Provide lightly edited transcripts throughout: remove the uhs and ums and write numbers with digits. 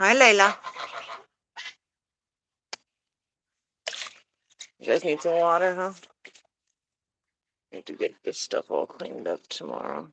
Hi, Layla. You guys need some water, huh? Need to get this stuff all cleaned up tomorrow.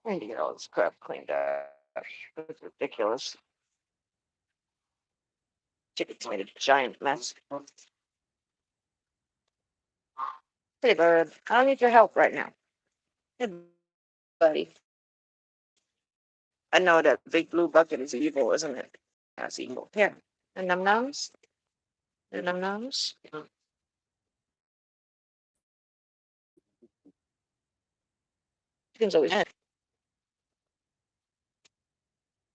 I need to get all this crap cleaned up. It's ridiculous. Chicken's made a giant mess. Hey, bird. I don't need your help right now. Hey, buddy. I know that big blue bucket is evil, isn't it? That's evil. Here. The num nums. The num nums. Chicken's always.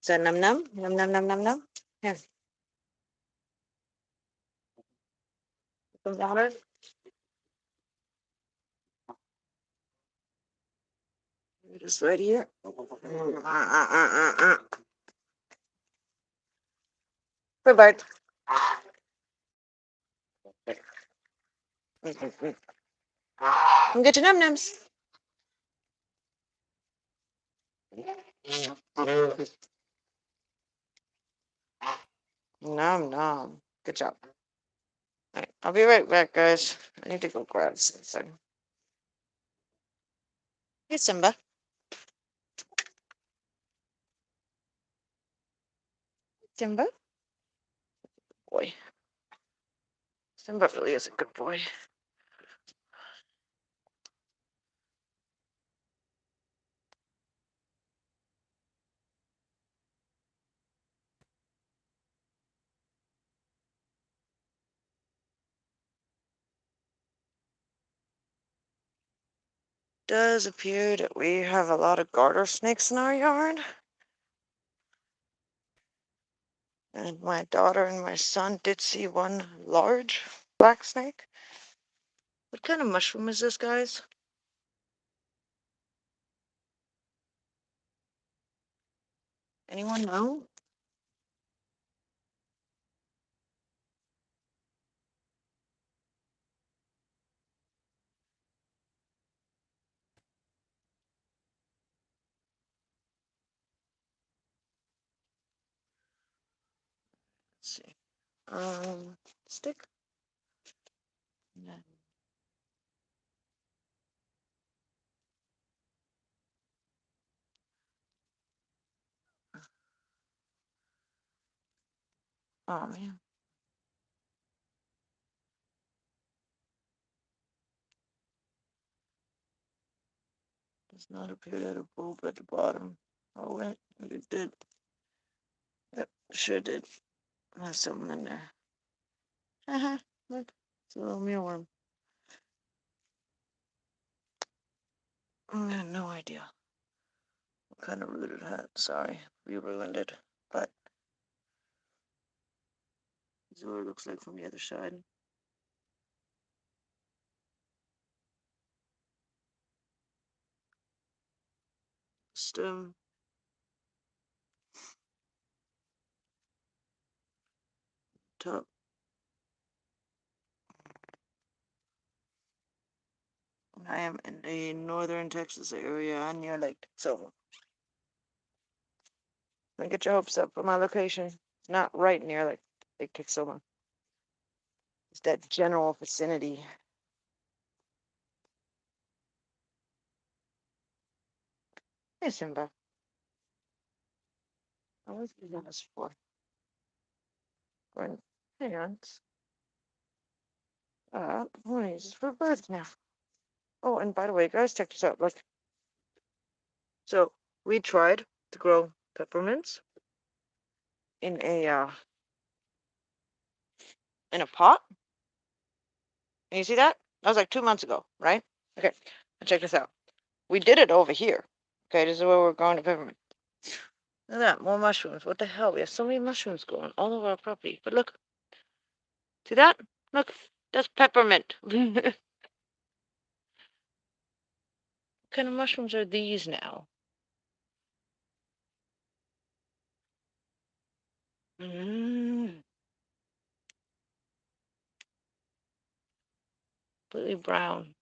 Is that num num? Num num num num num. Here. Some water. It is right here. Good bird. Come get your num nums. Nom nom. Good job. All right, I'll be right back, guys. I need to go grab something. Hey, Simba. Simba? Boy. Simba really is a good boy. Does appear that we have a lot of garter snakes in our yard. And my daughter and my son did see one large black snake. What kind of mushroom is this, guys? Anyone know? Let's see. Stick. No. Oh man. Does not appear that a bulb at the bottom. Oh wait, it did. Yep, sure did. There's something in there. Uh-huh. Look, it's a little mealworm. I had no idea what kind of root it had. Sorry, we ruined it. But this is what it looks like from the other side. Stem, top. I am in the northern Texas area near Lake. So Don't get your hopes up for my location. It's not right near like Lake Texoma. It's that general vicinity. Hey, Simba. What is this for? Going, hang on. What is this for birds now? Oh, and by the way, guys, check this out. Look. So we tried to grow peppermints in a pot. And you see that? That was like 2 months ago, right? Okay, now check this out. We did it over here. Okay, this is where we're growing the peppermint. Look at that, more mushrooms. What the hell? We have so many mushrooms growing all over our property. But look, see that? Look, that's peppermint. What kind of mushrooms are these now? Mmm, completely brown.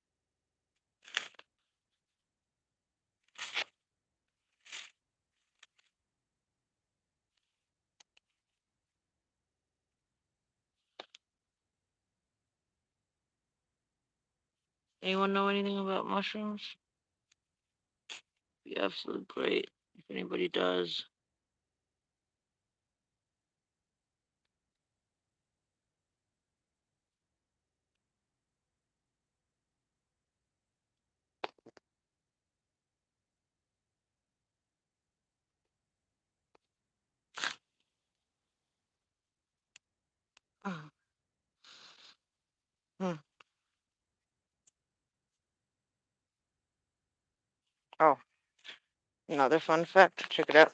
Anyone know anything about mushrooms? Be absolutely great if anybody does. Oh. Hmm. Oh, another fun fact. Check it out.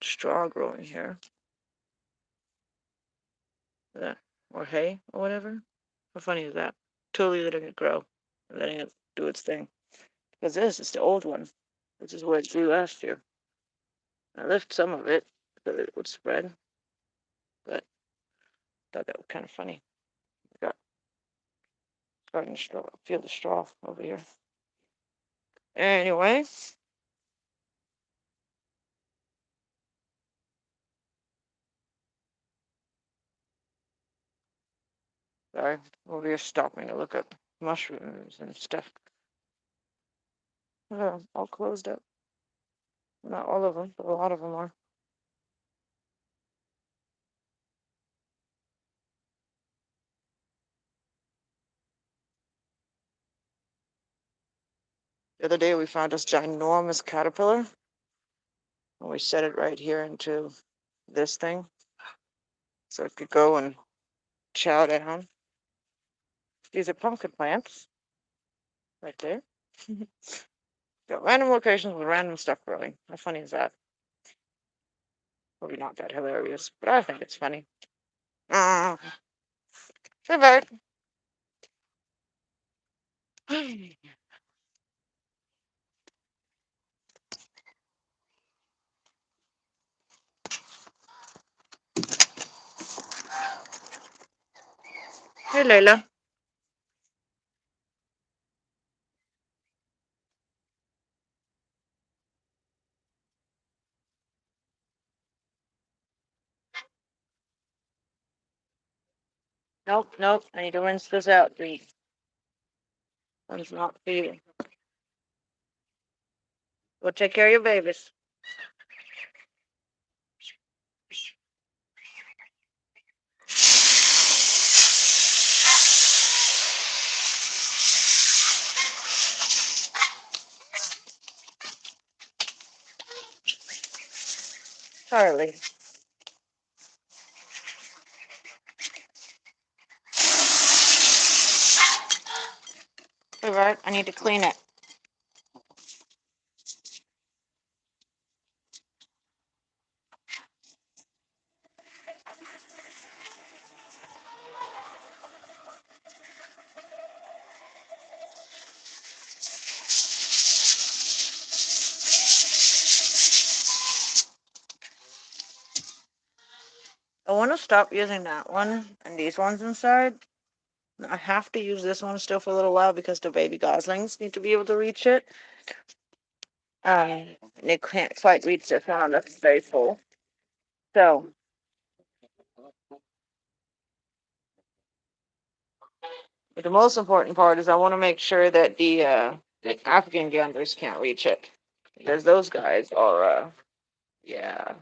Straw growing here. That or hay or whatever. How funny is that? Totally letting it grow, letting it do its thing. Because this is the old one. This is where it grew last year. I left some of it so that it would spread, but I thought that was kind of funny. I got starting to feel the straw over here. Anyway, sorry, over here stopping to look at mushrooms and stuff. All closed up. Not all of them, but a lot of them are. The other day we found this ginormous caterpillar, and we set it right here into this thing so it could go and chow down. These are pumpkin plants right there. Got random locations with random stuff growing. How funny is that? Probably not that hilarious, but I think it's funny. Ah, hey, bird. Hey, Layla. Nope, nope. I need to rinse this out, Dee. That's not for you. Go take care of your babies. Charlie. Hey, bird. I need to clean it. I want to stop using that one and these ones inside. I have to use this one still for a little while because the baby goslings need to be able to reach it. Um, they can't quite reach the sound. That's very full. So but the most important part is I want to make sure that the African ganders can't reach it because those guys are yeah,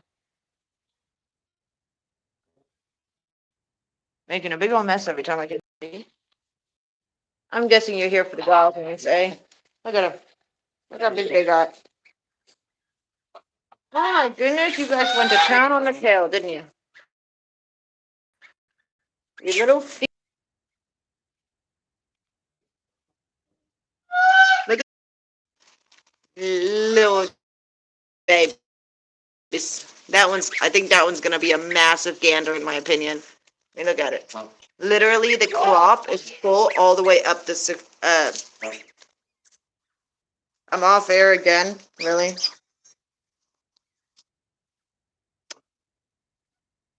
making a big old mess every time I get see. I'm guessing you're here for the dolphins, eh? Look at them. Look how big they got. Oh my goodness, you guys went to town on the tail, didn't you? You little look at little babies. That one's I think that one's gonna be a massive gander in my opinion. I mean, look at it. Literally, the crop is full all the way up the. I'm off air again. Really?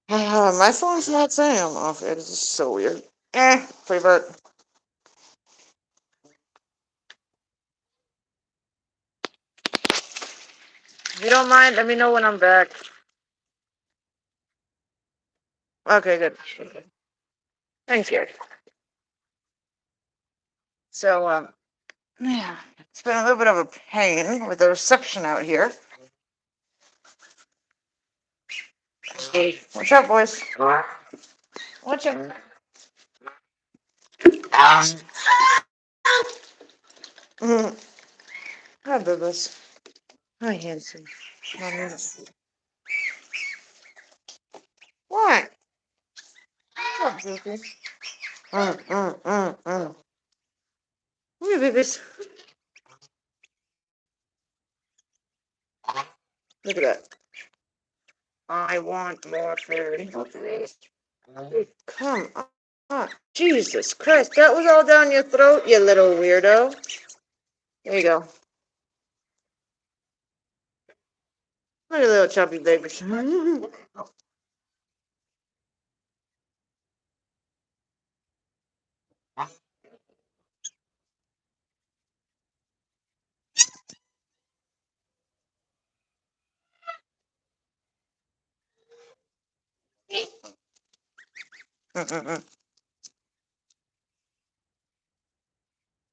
My phone's not saying I'm off air. This is so weird. Favorite. If you don't mind, let me know when I'm back. Okay, good. Okay. Thanks, Gary. So, yeah, it's been a little bit of a pain with the reception out here. Hey, what's up, boys? What's up? Mm. Hi, Bubbles. Hi, handsome. What? What, Bubbles? Mm. Come here, babies. Look at that. I want more food. Come on. Jesus Christ. That was all down your throat, you little weirdo. There you go. Look at little chubby baby.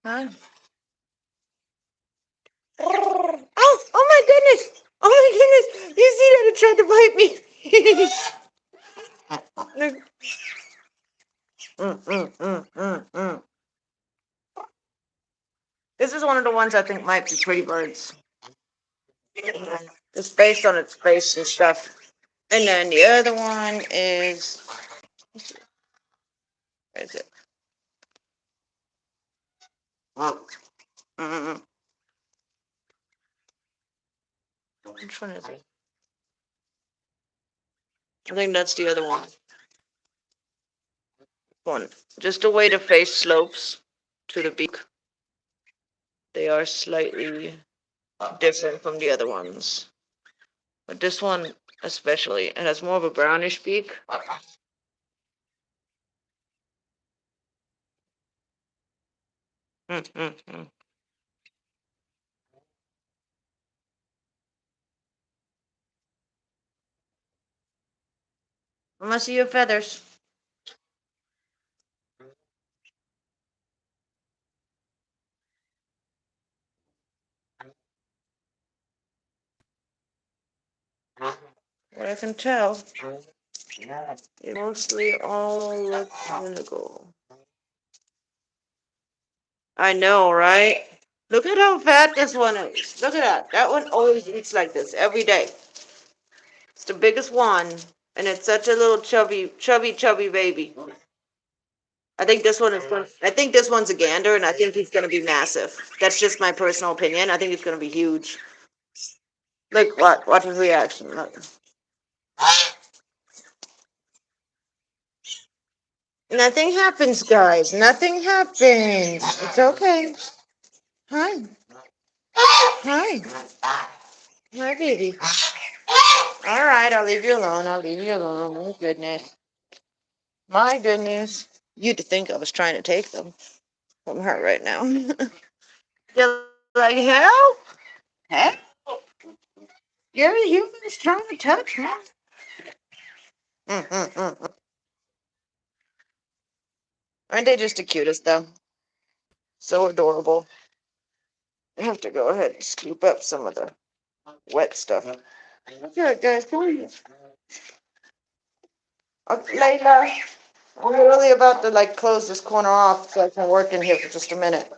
Huh? Oh my goodness! Oh my goodness! You see that it tried to bite me? This is one of the ones I think might be pretty birds. It's based on its face and stuff. And then the other one is where is it? Mm, which one is it? I think that's the other one. One. Just the way the face slopes to the beak. They are slightly different from the other ones. But this one especially, it has more of a brownish beak. Mm. I must see your feathers. What I can tell, they mostly all look clinical. I know, right? Look at how fat this one is. Look at that. That one always eats like this every day. It's the biggest one, and it's such a little chubby baby. I think this one is going. I think this one's a gander, and I think he's going to be massive. That's just my personal opinion. I think it's going to be huge. Look, what? Watch his reaction. Look. Nothing happens, guys. Nothing happens. It's okay. Hi. Hi. Hi, baby. All right, I'll leave you alone. I'll leave you alone. My goodness. My goodness. You'd think I was trying to take them from her right now. You're like, help? Help? You're the humans trying to touch me. Mm. Aren't they just the cutest, though? So adorable. I have to go ahead and scoop up some of the wet stuff. Okay, guys, come on. Okay, Layla, I'm really about to like close this corner off so I can work in here for just a minute.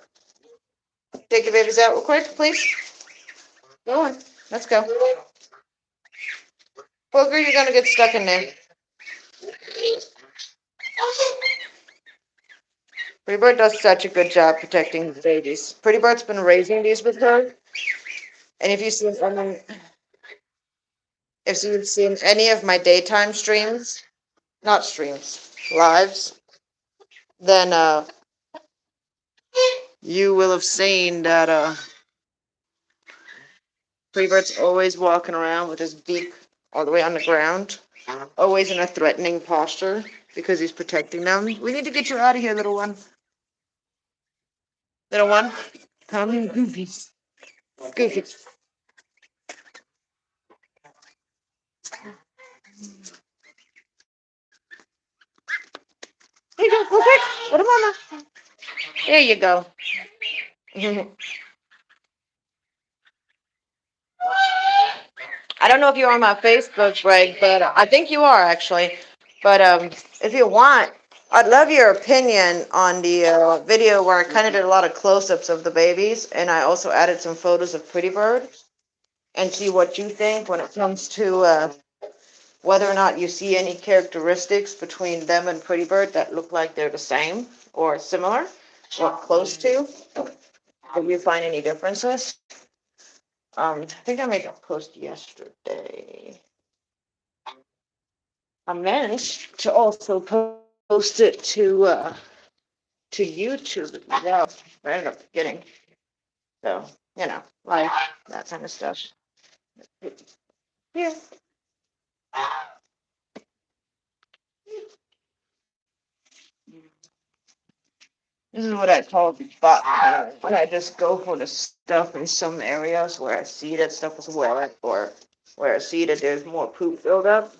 Take your babies out real quick, please. Go on. Let's go. Booger, you're gonna get stuck in there. Pretty Bird does such a good job protecting the babies. Pretty Bird's been raising these with her, and if you've seen any of my daytime streams, not streams, lives, then you will have seen that Pretty Bird's always walking around with his beak all the way on the ground, always in a threatening posture because he's protecting them. We need to get you out of here, little one. Little one, come here, Goofy. Goofy. Here you go, go quick. Go to mama. There you go. I don't know if you're on my Facebook, Greg, but I think you are actually. But if you want, I'd love your opinion on the video where I kind of did a lot of close-ups of the babies, and I also added some photos of Pretty Bird, and see what you think when it comes to whether or not you see any characteristics between them and Pretty Bird that look like they're the same or similar or close to. If you find any differences. I think I made a post yesterday. I managed to also post it to YouTube as well. I ended up forgetting. So, like that kind of stuff. Yeah. This is what I call the spot pattern. When I just go for the stuff in some areas where I see that stuff is wet or where I see that there's more poop buildup.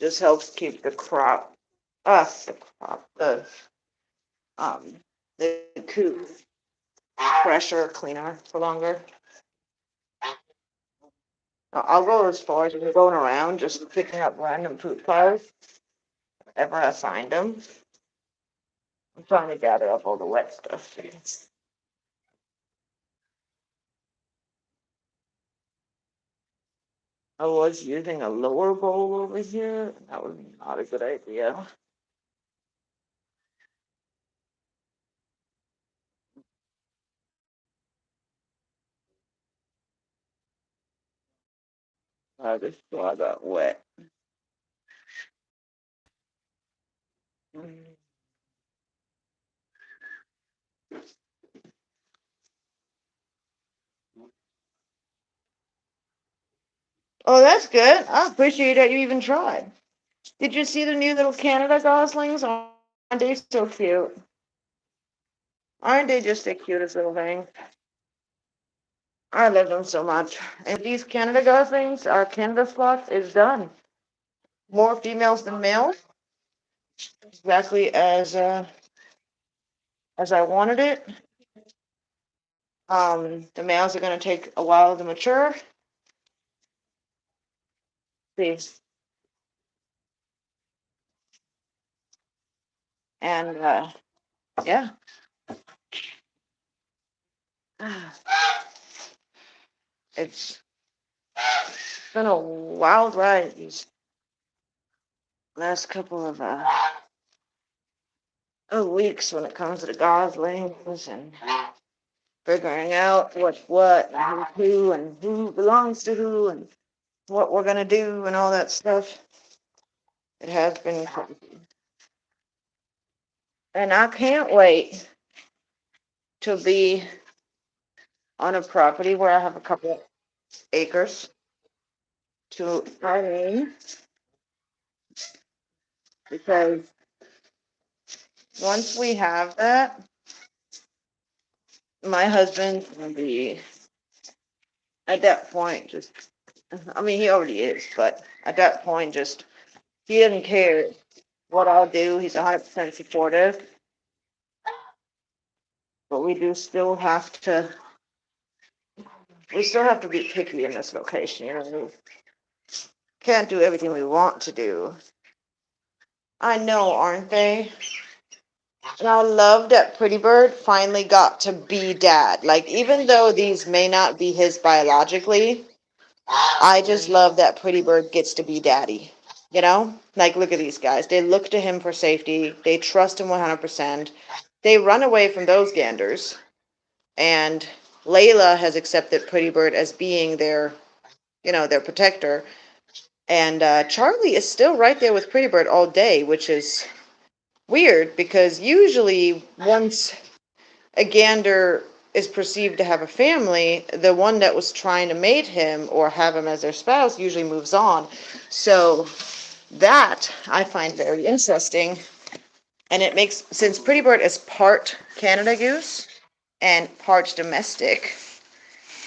Just helps keep um the coop fresher, cleaner for longer. I'll go as far as going around, just picking up random poop piles whenever I find them. I'm trying to gather up all the wet stuff. I was using a lower bowl over here. That was not a good idea. I just saw I got wet. Oh, that's good. I appreciate that you even tried. Did you see the new little Canada goslings? Aren't they so cute? Aren't they just the cutest little thing? I love them so much. And these Canada goslings, our Canada slots, is done. More females than males, exactly as I wanted it. The males are going to take a while to mature. See, and yeah, it's been a wild ride these last couple of weeks when it comes to the goslings and figuring out what's what and who belongs to who and what we're gonna do and all that stuff. It has been crazy. And I can't wait to be on a property where I have a couple of acres to farm because once we have that, my husband's gonna be at that point, just, I mean, he already is, but at that point, just, he doesn't care what I'll do. He's 100% supportive, but we still have to be picky in this location. You know, we can't do everything we want to do. I know, aren't they? And I love that Pretty Bird finally got to be dad. Like, even though these may not be his biologically, I just love that Pretty Bird gets to be daddy. You know? Like, look at these guys. They look to him for safety. They trust him 100%. They run away from those ganders. And Layla has accepted Pretty Bird as being their protector. And Charlie is still right there with Pretty Bird all day, which is weird because usually once a gander is perceived to have a family, the one that was trying to mate him or have him as their spouse usually moves on. So that I find very interesting. And it makes, since Pretty Bird is part Canada Goose and part domestic,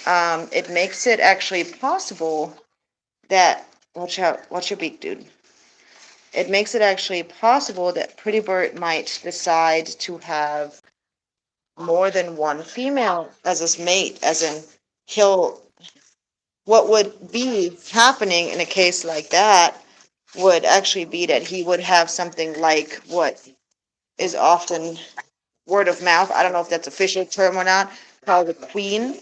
it makes it actually possible that, watch out, watch your beak, dude. It makes it actually possible that Pretty Bird might decide to have more than one female as his mate, as in he'll, what would be happening in a case like that would actually be that he would have something like what is often word of mouth, I don't know if that's official term or not, called the queen,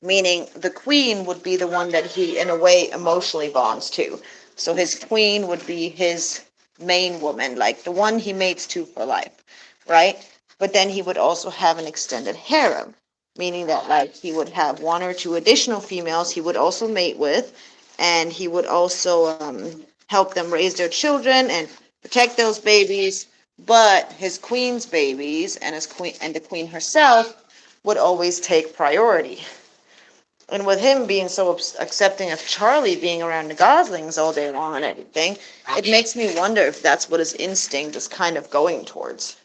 meaning the queen would be the one that he in a way emotionally bonds to. So his queen would be his main woman, like the one he mates to for life, right? But then he would also have an extended harem, meaning that like he would have one or two additional females he would also mate with, and he would also help them raise their children and protect those babies. But his queen's babies and his queen and the queen herself would always take priority. And with him being so accepting of Charlie being around the Goslings all day long and everything, it makes me wonder if that's what his instinct is kind of going towards.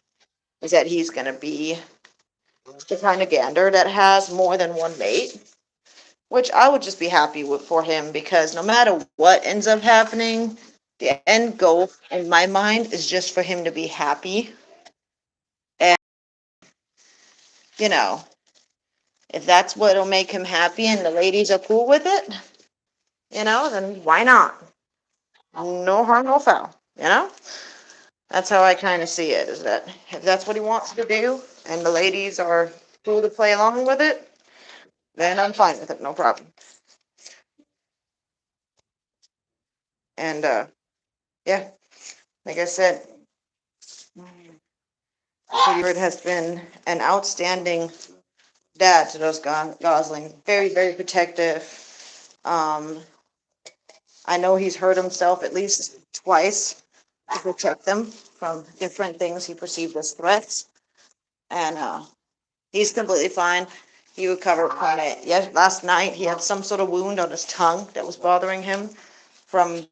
Is that he's going to be the kind of gander that has more than one mate, which I would just be happy with for him because no matter what ends up happening, the end goal in my mind is just for him to be happy. And, you know, if that's what'll make him happy and the ladies are cool with it, then why not? No harm, no foul, you know? That's how I kind of see it, is that if that's what he wants to do and the ladies are cool to play along with it, then I'm fine with it, no problem. And yeah, like I said, Bird has been an outstanding dad to those Goslings. Very, very protective. Um, I know he's hurt himself at least twice to protect them from different things he perceived as threats. And he's completely fine. He recovered from it. Yes, last night he had some sort of wound on his tongue that was bothering him from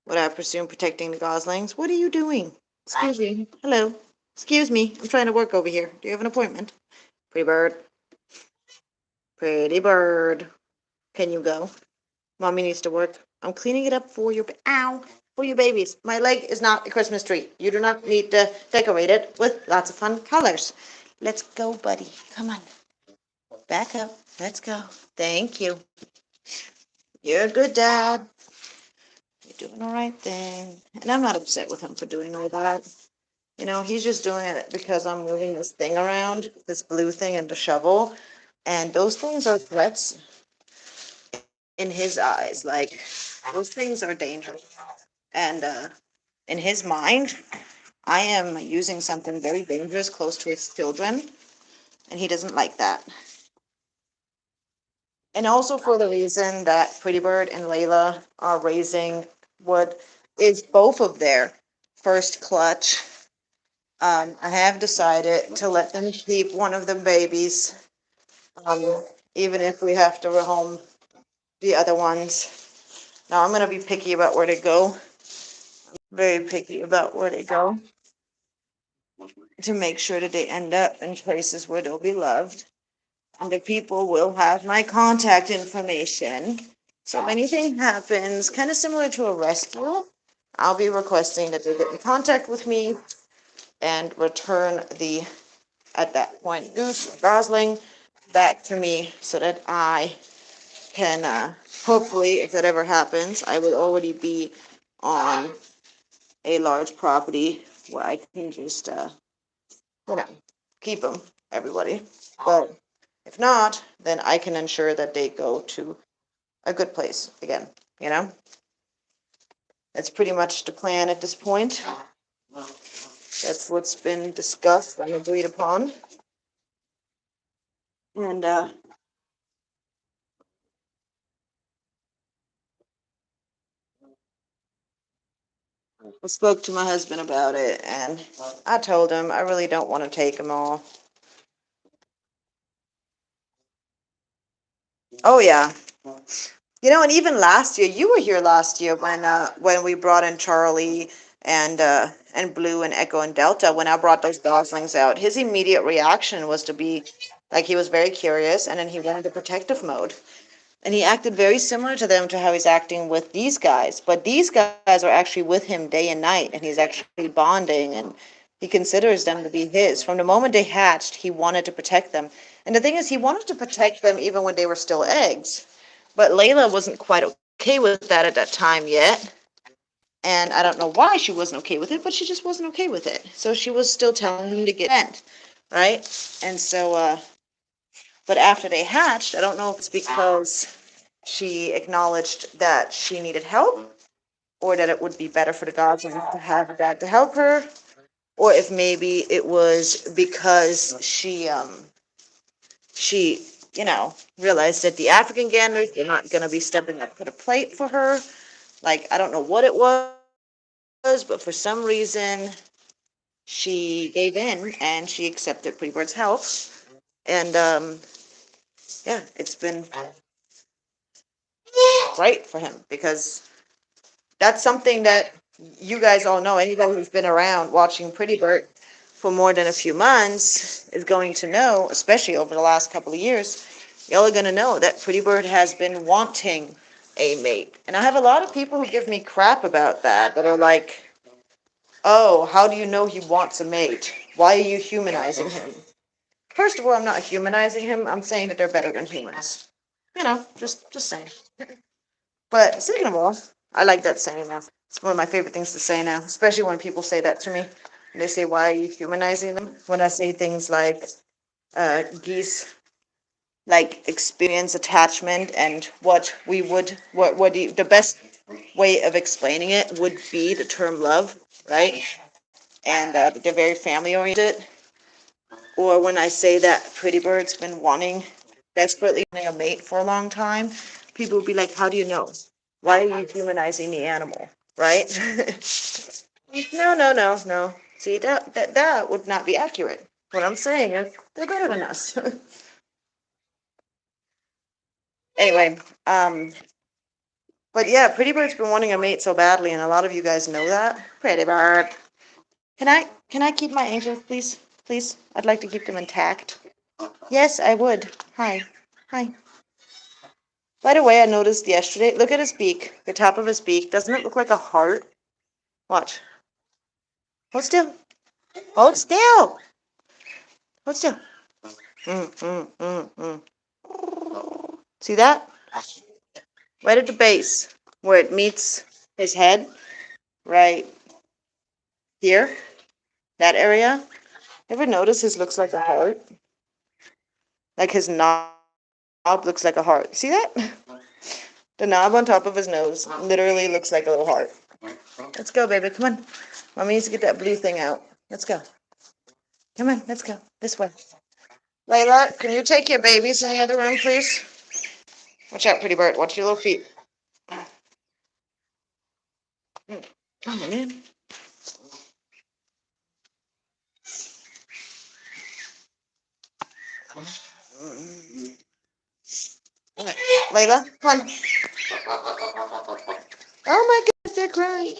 what I presume protecting the Goslings. What are you doing? Excuse me. Hello. Excuse me. I'm trying to work over here. Do you have an appointment? Pretty bird. Pretty bird. Can you go? Mommy needs to work. I'm cleaning it up for your for your babies. My leg is not a Christmas tree. You do not need to decorate it with lots of fun colors. Let's go, buddy. Come on. Back up. Let's go. Thank you. You're a good dad. You're doing the right thing. And I'm not upset with him for doing all that. He's just doing it because I'm moving this thing around, this blue thing and the shovel. And those things are threats in his eyes. Like, those things are dangerous. And in his mind, I am using something very dangerous close to his children. And he doesn't like that. And also for the reason that Pretty Bird and Layla are raising what is both of their first clutch. I have decided to let them keep one of the babies, even if we have to rehome the other ones. Now I'm going to be picky about where they go. Very picky about where they go to make sure that they end up in places where they'll be loved. And the people will have my contact information. So if anything happens, kind of similar to a rescue, I'll be requesting that they get in contact with me and return the, at that point, Goose or Gosling back to me so that I can, hopefully, if that ever happens, I would already be on a large property where I can just, you know, keep them, everybody. But if not, then I can ensure that they go to a good place again, you know? That's pretty much the plan at this point. That's what's been discussed and agreed upon. And I spoke to my husband about it, and I told him I really don't want to take them all. Oh yeah, and even last year, you were here last year when we brought in Charlie and Blue and Echo and Delta. When I brought those goslings out, his immediate reaction was to be like he was very curious, and then he went into protective mode. And he acted very similar to them to how he's acting with these guys. But these guys are actually with him day and night, and he's actually bonding, and he considers them to be his. From the moment they hatched, he wanted to protect them. And the thing is, he wanted to protect them even when they were still eggs. But Layla wasn't quite okay with that at that time yet. And I don't know why she wasn't okay with it, but she just wasn't okay with it. So she was still telling him to get bent, right? And so, but after they hatched, I don't know if it's because she acknowledged that she needed help, or that it would be better for the goslings to have a dad to help her, or if maybe it was because she realized that the African ganders were not going to be stepping up to the plate for her. Like, I don't know what it was, but for some reason she gave in and she accepted Pretty Bird's help. And yeah, it's been great for him because that's something that you guys all know. Anybody who's been around watching Pretty Bird for more than a few months is going to know, especially over the last couple of years, y'all are going to know that Pretty Bird has been wanting a mate. And I have a lot of people who give me crap about that are like, oh, how do you know he wants a mate? Why are you humanizing him? First of all, I'm not humanizing him. I'm saying that they're better than humans. Just saying. But second of all, I like that saying now. It's one of my favorite things to say now, especially when people say that to me. And they say, why are you humanizing them? When I say things like, geese like experience attachment, and the best way of explaining it would be the term love, right? And they're very family oriented. Or when I say that Pretty Bird's been desperately wanting a mate for a long time, people will be like, how do you know? Why are you humanizing the animal? Right? No, no, no, no. See, that would not be accurate. What I'm saying is they're better than us. Anyway, but yeah, Pretty Bird's been wanting a mate so badly, and a lot of you guys know that. Pretty Bird. Can I keep my angels, please? Please? I'd like to keep them intact. Yes, I would. Hi. Hi. By the way, I noticed yesterday, look at his beak, the top of his beak. Doesn't it look like a heart? Watch. Hold still. Hold still. Hold still. Mm, mm, mm, mm. See that? Right at the base, where it meets his head, right here, that area. Ever notice his looks like a heart? Like his knob looks like a heart. See that? The knob on top of his nose literally looks like a little heart. Let's go, baby. Come on. Mommy needs to get that blue thing out. Let's go. Come on, let's go. This way. Layla, can you take your babies in the other room, please? Watch out, Pretty Bird. Watch your little feet. Come on in. All right. Layla, come on. Oh my goodness, they're crying.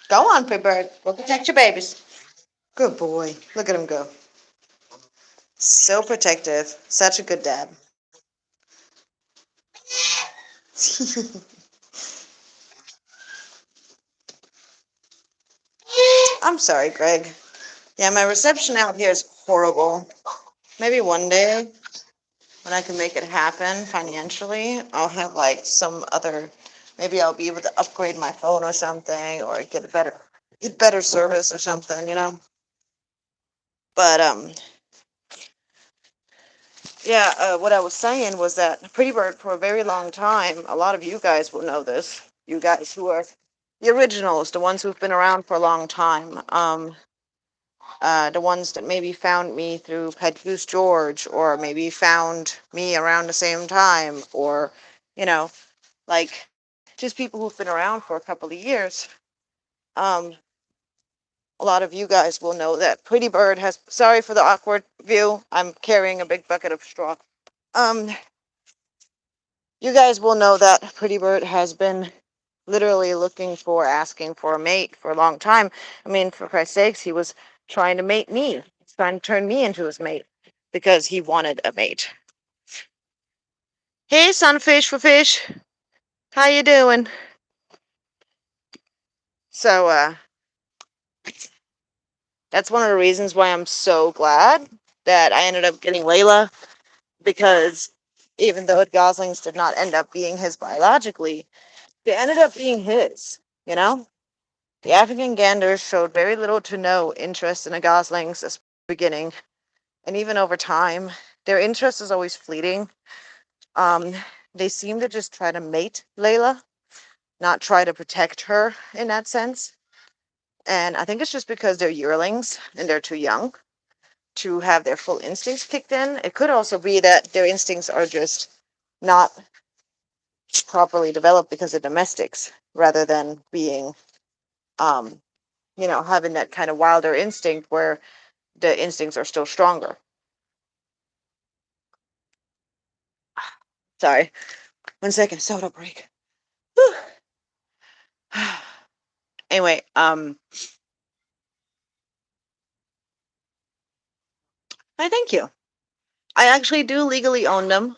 Go on, Pretty Bird. Go protect your babies. Good boy. Look at him go. So protective. Such a good dad. I'm sorry, Greg. Yeah, my reception out here is horrible. Maybe one day when I can make it happen financially, I'll have like some other, maybe I'll be able to upgrade my phone or something, or get better service or something, you know. But yeah, what I was saying was that Pretty Bird for a very long time, a lot of you guys will know this. You guys who are the originals, the ones who've been around for a long time. The ones that maybe found me through Pet Goose George, or maybe found me around the same time, or, you know, like just people who've been around for a couple of years. Um, a lot of you guys will know that Pretty Bird has, sorry for the awkward view, I'm carrying a big bucket of straw. Um, you guys will know that Pretty Bird has been literally asking for a mate for a long time. I mean, for Christ's sakes, he was trying to mate me. He's trying to turn me into his mate because he wanted a mate. Hey, sunfish for fish, how you doing? So, that's one of the reasons why I'm so glad that I ended up getting Layla, because even though the Goslings did not end up being his biologically, they ended up being his, you know? The African ganders showed very little to no interest in the Goslings at the beginning, and even over time, their interest is always fleeting. Um, they seem to just try to mate Layla, not try to protect her in that sense. And I think it's just because they're yearlings and they're too young to have their full instincts kicked in. It could also be that their instincts are just not properly developed because of domestics, rather than being, um, having that kind of wilder instinct where the instincts are still stronger. Sorry, 1 second, soda break. Anyway, I thank you. I actually do legally own them.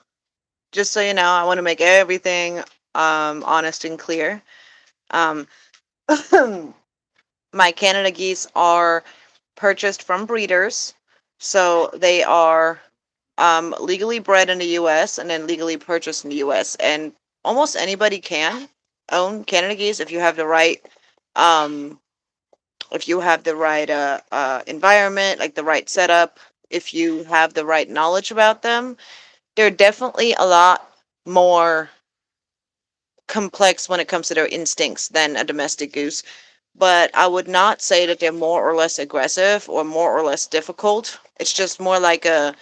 Just so you know, I want to make everything honest and clear. Um, my Canada geese are purchased from breeders, so they are legally bred in the U.S. and then legally purchased in the U.S. And almost anybody can own Canada geese um, if you have the right environment, like the right setup, if you have the right knowledge about them. They're definitely a lot more complex when it comes to their instincts than a domestic goose, but I would not say that they're more or less aggressive or more or less difficult. It's just more like their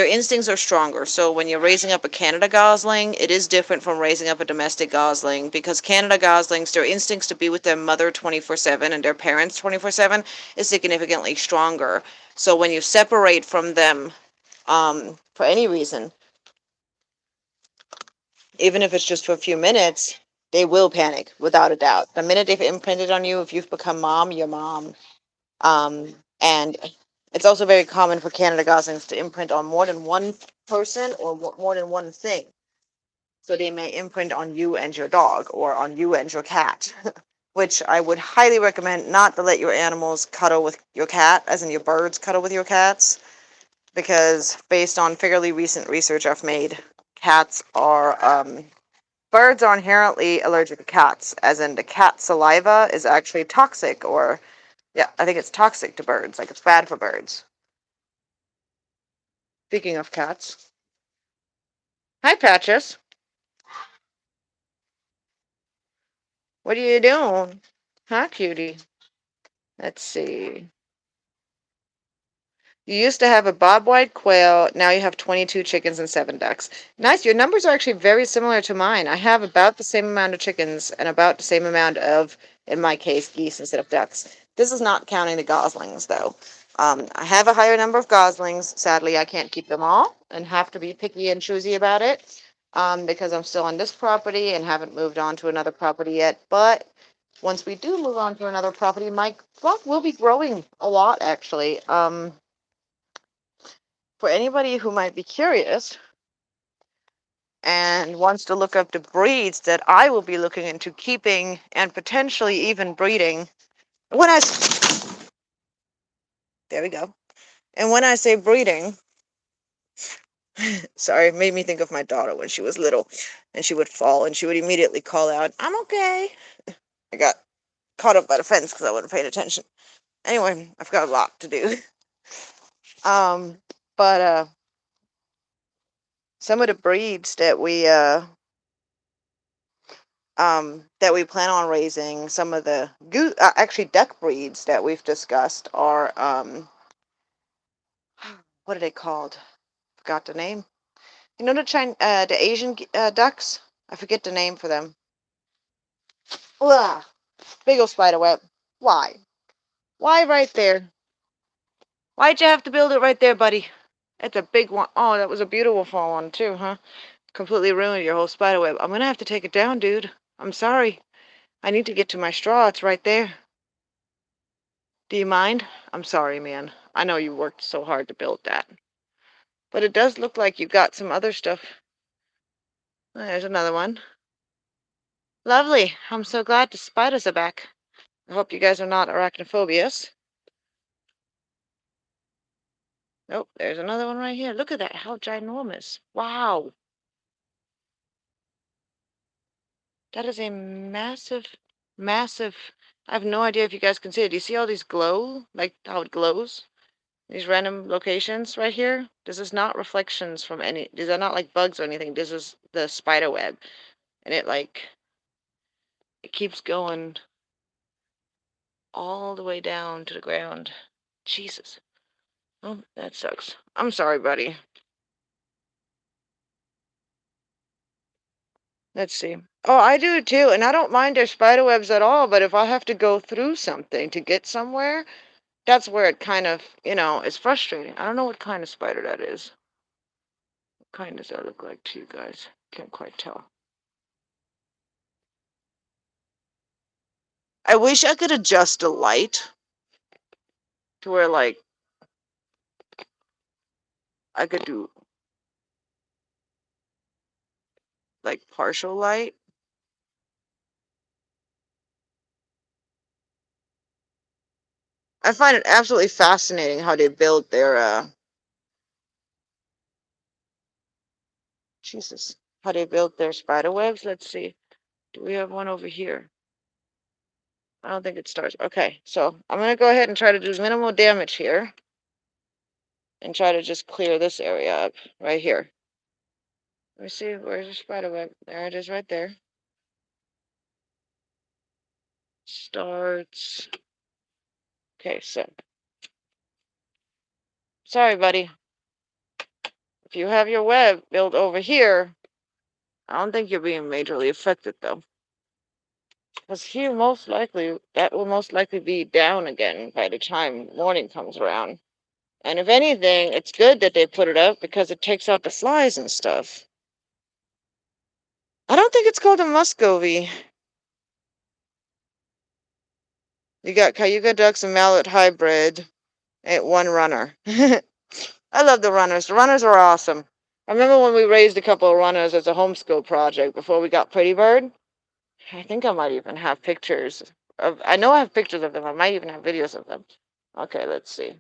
instincts are stronger. So when you're raising up a Canada Gosling, it is different from raising up a domestic Gosling, because Canada Goslings, their instincts to be with their mother 24/7 and their parents 24/7 is significantly stronger. So when you separate from them, for any reason, even if it's just for a few minutes, they will panic without a doubt. The minute they've imprinted on you, if you've become mom, you're mom. And it's also very common for Canada Goslings to imprint on more than one person or more than one thing. So they may imprint on you and your dog, or on you and your cat, which I would highly recommend not to let your animals cuddle with your cat, as in your birds cuddle with your cats, because based on fairly recent research I've made, cats are birds are inherently allergic to cats, as in the cat saliva is actually toxic, or, yeah, I think it's toxic to birds, like it's bad for birds. Speaking of cats, hi Patches, what are you doing? Huh, cutie? Let's see. You used to have a bob-white quail, now you have 22 chickens and 7 ducks. Nice, your numbers are actually very similar to mine. I have about the same amount of chickens and about the same amount of, in my case, geese instead of ducks. This is not counting the goslings, though. I have a higher number of goslings. Sadly, I can't keep them all and have to be picky and choosy about it. because I'm still on this property and haven't moved on to another property yet. But once we do move on to another property, my flock will be growing a lot, actually. For anybody who might be curious and wants to look up the breeds that I will be looking into keeping and potentially even breeding, when I there we go. And when I say breeding, sorry, it made me think of my daughter when she was little, and she would fall and she would immediately call out, "I'm okay." I got caught up by the fence because I wasn't paying attention. Anyway, I've got a lot to do. Um, but some of the breeds that we plan on raising, some of the goose, actually duck breeds that we've discussed are what are they called? Forgot the name. You know the Asian ducks? I forget the name for them. Ugh, big old spider web. Why? Why right there? Why'd you have to build it right there, buddy? It's a big one. Oh, that was a beautiful one too, huh? Completely ruined your whole spider web. I'm gonna have to take it down, dude. I'm sorry. I need to get to my straw. It's right there. Do you mind? I'm sorry, man. I know you worked so hard to build that. But it does look like you got some other stuff. There's another one. Lovely. I'm so glad the spiders are back. I hope you guys are not arachnophobious. Nope, there's another one right here. Look at that. How ginormous. Wow. That is a massive, massive. I have no idea if you guys can see it. Do you see all these glow? Like how it glows? These random locations right here? This is not reflections from any. These are not like bugs or anything. This is the spider web. And it keeps going all the way down to the ground. Jesus. Oh, that sucks. I'm sorry, buddy. Let's see. Oh, I do too, and I don't mind their spider webs at all, but if I have to go through something to get somewhere, that's where it kind of, is frustrating. I don't know what kind of spider that is. What kind does that look like to you guys? Can't quite tell. I wish I could adjust the light to where, like, I could do, like, partial light. I find it absolutely fascinating how they build their, Jesus, how they build their spider webs. Let's see. Do we have one over here? I don't think it starts. Okay, so I'm going to go ahead and try to do minimal damage here and try to just clear this area up right here. Let me see, where's the spider web? There it is right there. Starts. Okay, so. Sorry, buddy. If you have your web built over here, I don't think you're being majorly affected, though. Because here, that will most likely be down again by the time morning comes around. And if anything, it's good that they put it up because it takes out the flies and stuff. I don't think it's called a Muscovy. You got Cayuga ducks and mallard hybrid and one runner. I love the runners. The runners are awesome. I remember when we raised a couple of runners as a homeschool project before we got Pretty Bird. I think I might even have pictures of, I know I have pictures of them. I might even have videos of them. Okay, let's see.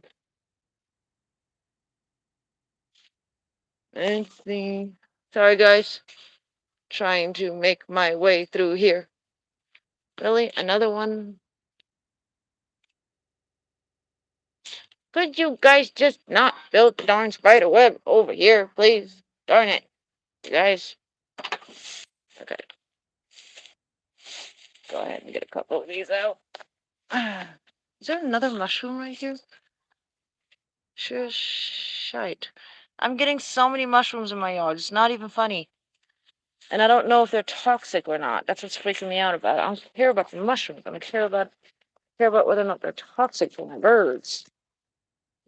Let's see. Sorry, guys. Trying to make my way through here. Really? Another one? Could you guys just not build the darn spider web over here, please? Darn it. You guys. Okay. Go ahead and get a couple of these out. Is there another mushroom right here? Sure shite. I'm getting so many mushrooms in my yard. It's not even funny. And I don't know if they're toxic or not. That's what's freaking me out about it. I don't care about the mushrooms. I don't care about whether or not they're toxic for my birds.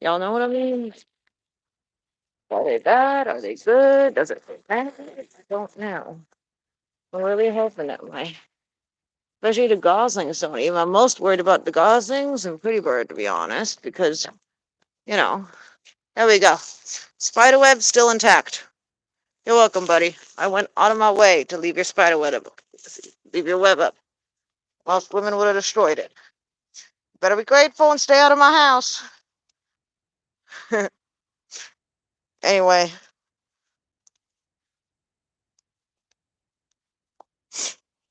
Y'all know what I mean? Are they bad? Are they good? Does it feel bad? I don't know. I'm really hoping that especially the goslings don't even. I'm most worried about the goslings and Pretty Bird, to be honest, because, you know, there we go. Spiderweb still intact. You're welcome, buddy. I went out of my way to leave your spiderweb up. Leave your web up. Most women would have destroyed it. Better be grateful and stay out of my house. Anyway.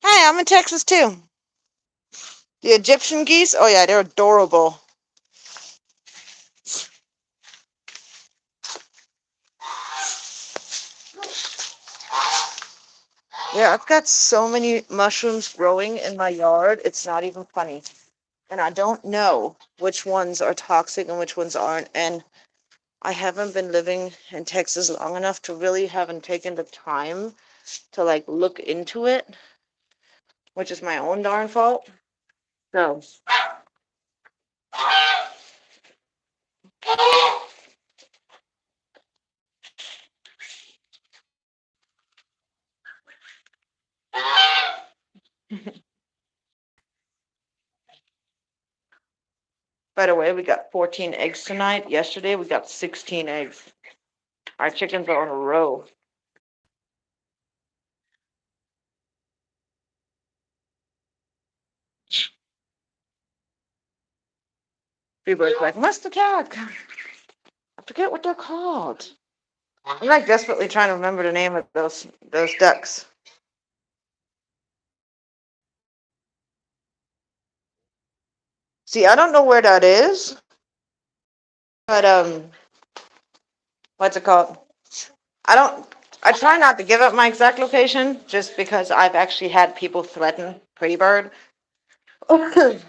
Hey, I'm in Texas too. The Egyptian geese? Oh yeah, they're adorable. Yeah, I've got so many mushrooms growing in my yard, it's not even funny. And I don't know which ones are toxic and which ones aren't. And I haven't been living in Texas long enough to really haven't taken the time to like look into it, which is my own darn fault. So, by the way, we got 14 eggs tonight. Yesterday we got 16 eggs. Our chickens are on a row. People are like, what's the cat? I forget what they're called. I'm like desperately trying to remember the name of those ducks. See, I don't know where that is, but what's it called? I don't. I try not to give up my exact location just because I've actually had people threaten Pretty Bird.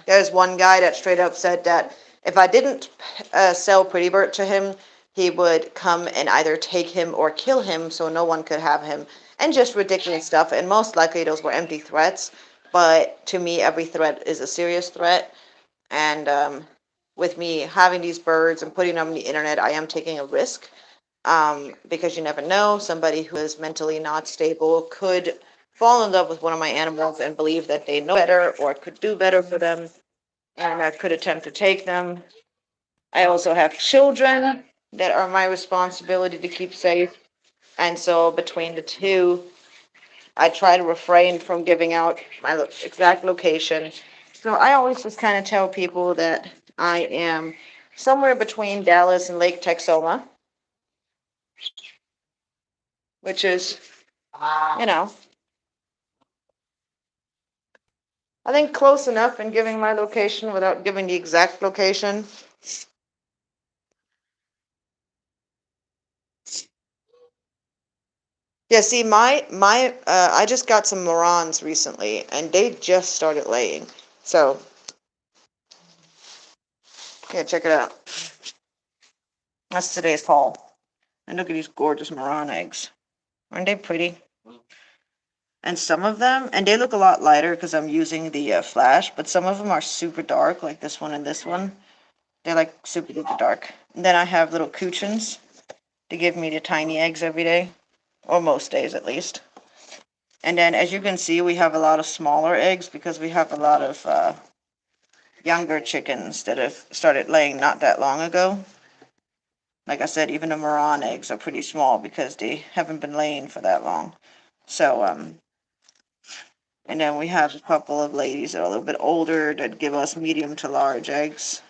There's one guy that straight up said that if I didn't sell Pretty Bird to him, he would come and either take him or kill him so no one could have him. And just ridiculous stuff. And most likely those were empty threats. But to me, every threat is a serious threat. And with me having these birds and putting them on the internet, I am taking a risk because you never know. Somebody who is mentally not stable could fall in love with one of my animals and believe that they know better or could do better for them and could attempt to take them. I also have children that are my responsibility to keep safe. And so between the two, I try to refrain from giving out my exact location. So I always just kind of tell people that I am somewhere between Dallas and Lake Texoma, which is, you know, I think close enough in giving my location without giving the exact location. Yeah, see, I just got some Morans recently, and they just started laying. So, yeah, check it out. That's today's haul. And look at these gorgeous Moran eggs. Aren't they pretty? And some of them, and they look a lot lighter because I'm using the flash, but some of them are super dark, like this one and this one. They're like super duper dark. And then I have little coochins to give me the tiny eggs every day, or most days at least. And then, as you can see, we have a lot of smaller eggs because we have a lot of younger chickens that have started laying not that long ago. Like I said, even the Moran eggs are pretty small because they haven't been laying for that long. So, and then we have a couple of ladies that are a little bit older that give us medium to large eggs.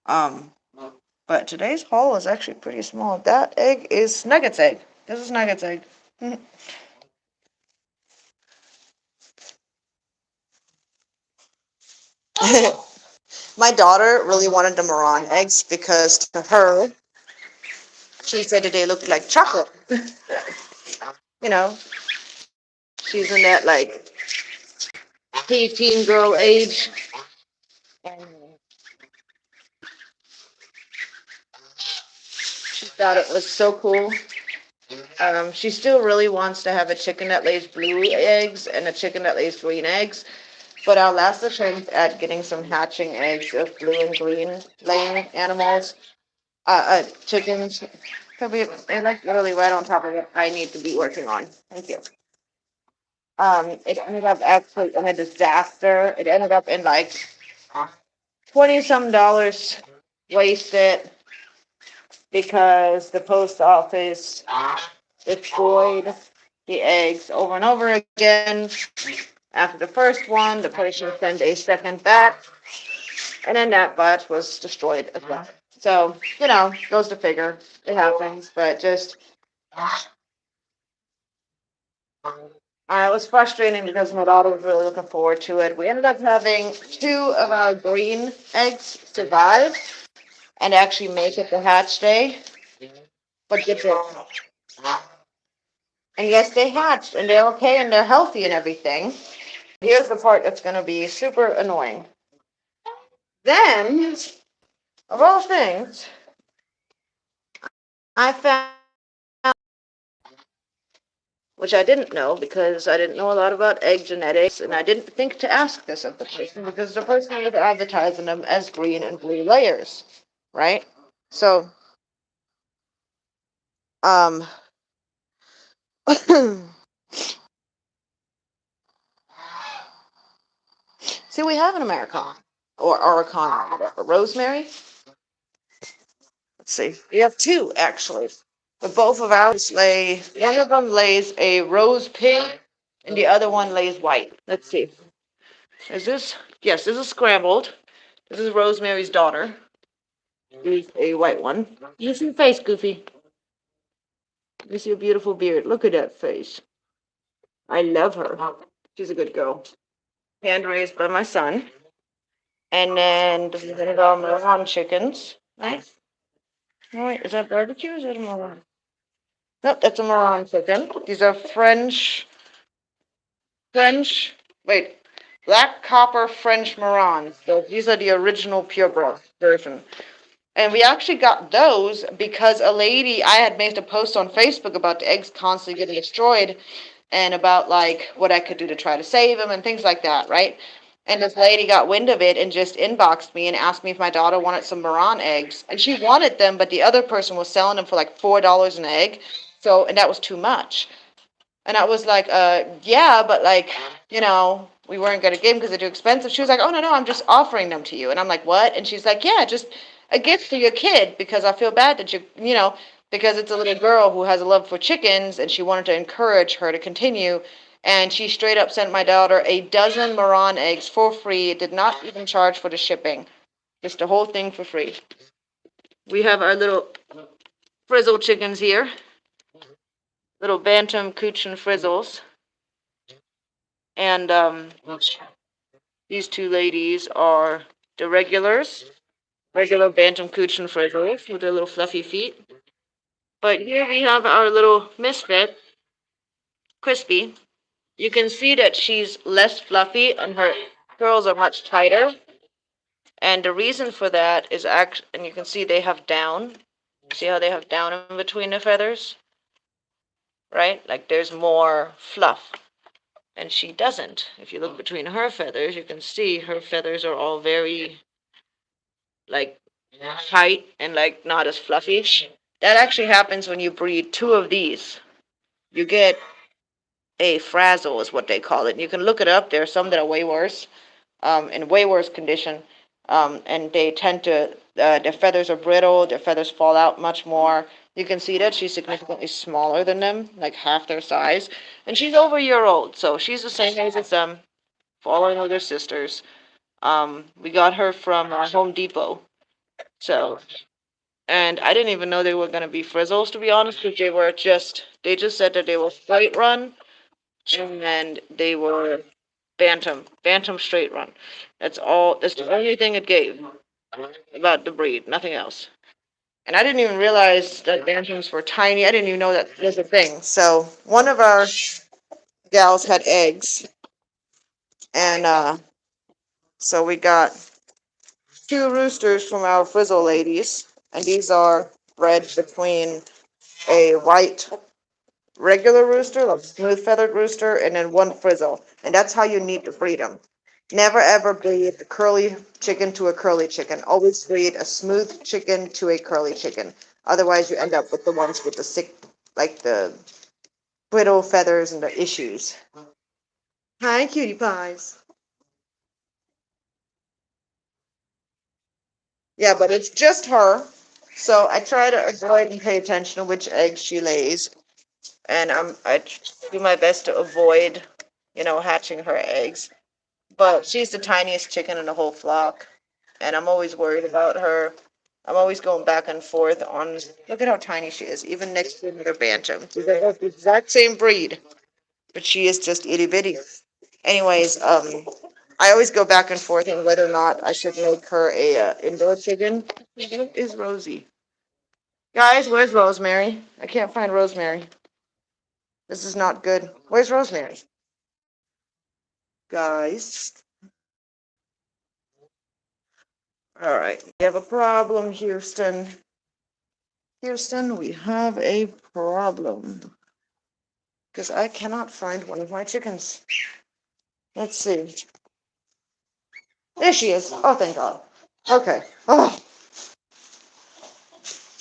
Um, but today's haul is actually pretty small. That egg is Nugget's egg. This is Nugget's egg. My daughter really wanted the Moran eggs because to her, she said that they looked like chocolate. You know, she's in that like teen girl age, and she thought it was so cool. She still really wants to have a chicken that lays blue eggs and a chicken that lays green eggs. But our last attempt at getting some hatching eggs of blue and green laying animals, chickens, They're like literally right on top of what I need to be working on. Thank you. It ended up actually in a disaster. It ended up in like 20 some dollars wasted because the post office destroyed the eggs over and over again. After the first one, the person sent a second batch, and then that batch was destroyed as well. So, goes to figure. It happens, but just it was frustrating because my daughter was really looking forward to it. We ended up having two of our green eggs survive and actually make it to hatch day. But get this. And yes, they hatched and they're okay and they're healthy and everything. Here's the part that's going to be super annoying. Then, of all things, I found, which I didn't know because I didn't know a lot about egg genetics, and I didn't think to ask this of the person because the person was advertising them as green and blue layers, right? So, um, see, we have an Americana or Araucana, whatever. Rosemary. Let's see. We have two actually. But both of ours lay. One of them lays a rose pink, and the other one lays white. Let's see. Is this? Yes, this is scrambled. This is Rosemary's daughter. Here's a white one. You see your face, Goofy. You see a beautiful beard. Look at that face. I love her. She's a good girl. Hand raised by my son. And then this is our Milan chickens. Nice. Oh, wait, is that barbecue or is that a Milan? Nope, that's a Milan chicken. These are French, wait, black copper French Morans. So these are the original purebred version. And we actually got those because a lady, I had made a post on Facebook about the eggs constantly getting destroyed and about like what I could do to try to save them and things like that, right? And this lady got wind of it and just inboxed me and asked me if my daughter wanted some Moran eggs. And she wanted them, but the other person was selling them for like $4 an egg. So, and that was too much. And I was like, yeah, but like, we weren't going to give them because they're too expensive. She was like, oh, no, no, I'm just offering them to you. And I'm like, what? And she's like, yeah, just a gift for your kid because I feel bad that because it's a little girl who has a love for chickens and she wanted to encourage her to continue. And she straight up sent my daughter a dozen Moran eggs for free, did not even charge for the shipping, just the whole thing for free. We have our little frizzle chickens here. Little bantam cooch and frizzles. And these two ladies are the regular bantam cooch and frizzles with their little fluffy feet. But here we have our little misfit, Crispy. You can see that she's less fluffy and her curls are much tighter. And the reason for that is and you can see they have down. See how they have down in between the feathers? Right? Like there's more fluff. And she doesn't. If you look between her feathers, you can see her feathers are all very, like, tight and, like, not as fluffy. That actually happens when you breed two of these. You get a frazzle is what they call it. You can look it up. There are some that are way worse, in way worse condition. And they tend to, their feathers are brittle, their feathers fall out much more. You can see that she's significantly smaller than them, like half their size. And she's over a year old, so she's the same age as them, following with her sisters. We got her from Home Depot. So, and I didn't even know they were going to be frizzles, to be honest, because they just said that they were straight run, and they were bantam straight run. That's the only thing it gave about the breed, nothing else. And I didn't even realize that bantams were tiny. I didn't even know that was a thing. So one of our gals had eggs, and so we got two roosters from our frizzle ladies, and these are bred between a white regular rooster, like smooth feathered rooster, and then one frizzle. And that's how you need to breed them. Never ever breed a curly chicken to a curly chicken. Always breed a smooth chicken to a curly chicken. Otherwise, you end up with the ones with the sick, like the brittle feathers and the issues. Hi, cutie pies. Yeah, but it's just her. So I try to avoid and pay attention to which eggs she lays, and do my best to avoid, hatching her eggs. But she's the tiniest chicken in the whole flock, and I'm always worried about her. I'm always going back and forth on. Look at how tiny she is, even next to another bantam. They're both the exact same breed, but she is just itty bitty. Anyways, I always go back and forth on whether or not I should make her a indoor chicken. What is Rosie? Guys, where's Rosemary? I can't find Rosemary. This is not good. Where's Rosemary? Guys. All right. We have a problem, Houston. Houston, we have a problem. Because I cannot find one of my chickens. Let's see. There she is. Oh, thank God. Okay. Oh,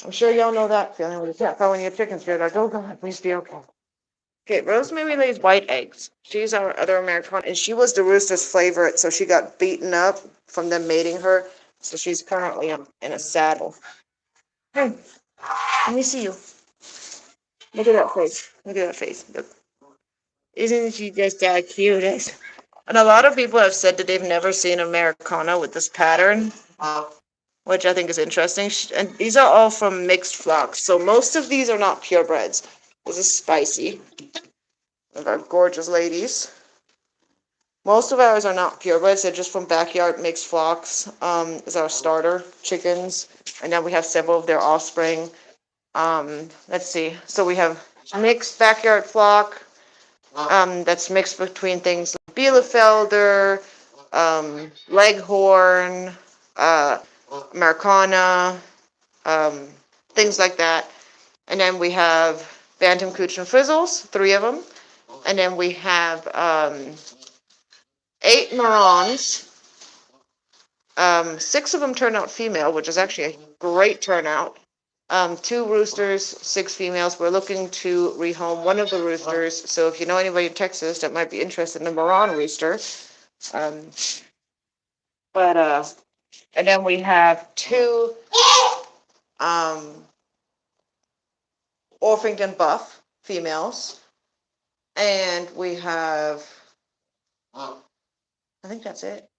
I'm sure y'all know that feeling when you can't find one of your chickens. You're like, oh God, please be okay. Okay, Rosemary lays white eggs. She's our other American, and she was the rooster's favorite, so she got beaten up from them mating her. So she's currently in a saddle. Hey, let me see you. Look at that face. Look at that face. Look. Isn't she just that cute? And a lot of people have said that they've never seen Americana with this pattern, which I think is interesting. And these are all from mixed flocks, so most of these are not purebreds. This is Spicy, one of our gorgeous ladies. Most of ours are not purebreds, they're just from backyard mixed flocks, is our starter chickens. And then we have several of their offspring. Let's see. So we have mixed backyard flock, that's mixed between things like Bielefelder, Leghorn, Americana, um, things like that. And then we have Bantam Cooch and Frizzles, 3 of them. And then we have 8 Marans. 6 of them turned out female, which is actually a great turnout. 2 roosters, 6 females. We're looking to rehome one of the roosters. So if you know anybody in Texas that might be interested in a Moran rooster, um, and then we have 2 um, Orpington Buff females, and we have, I think that's it.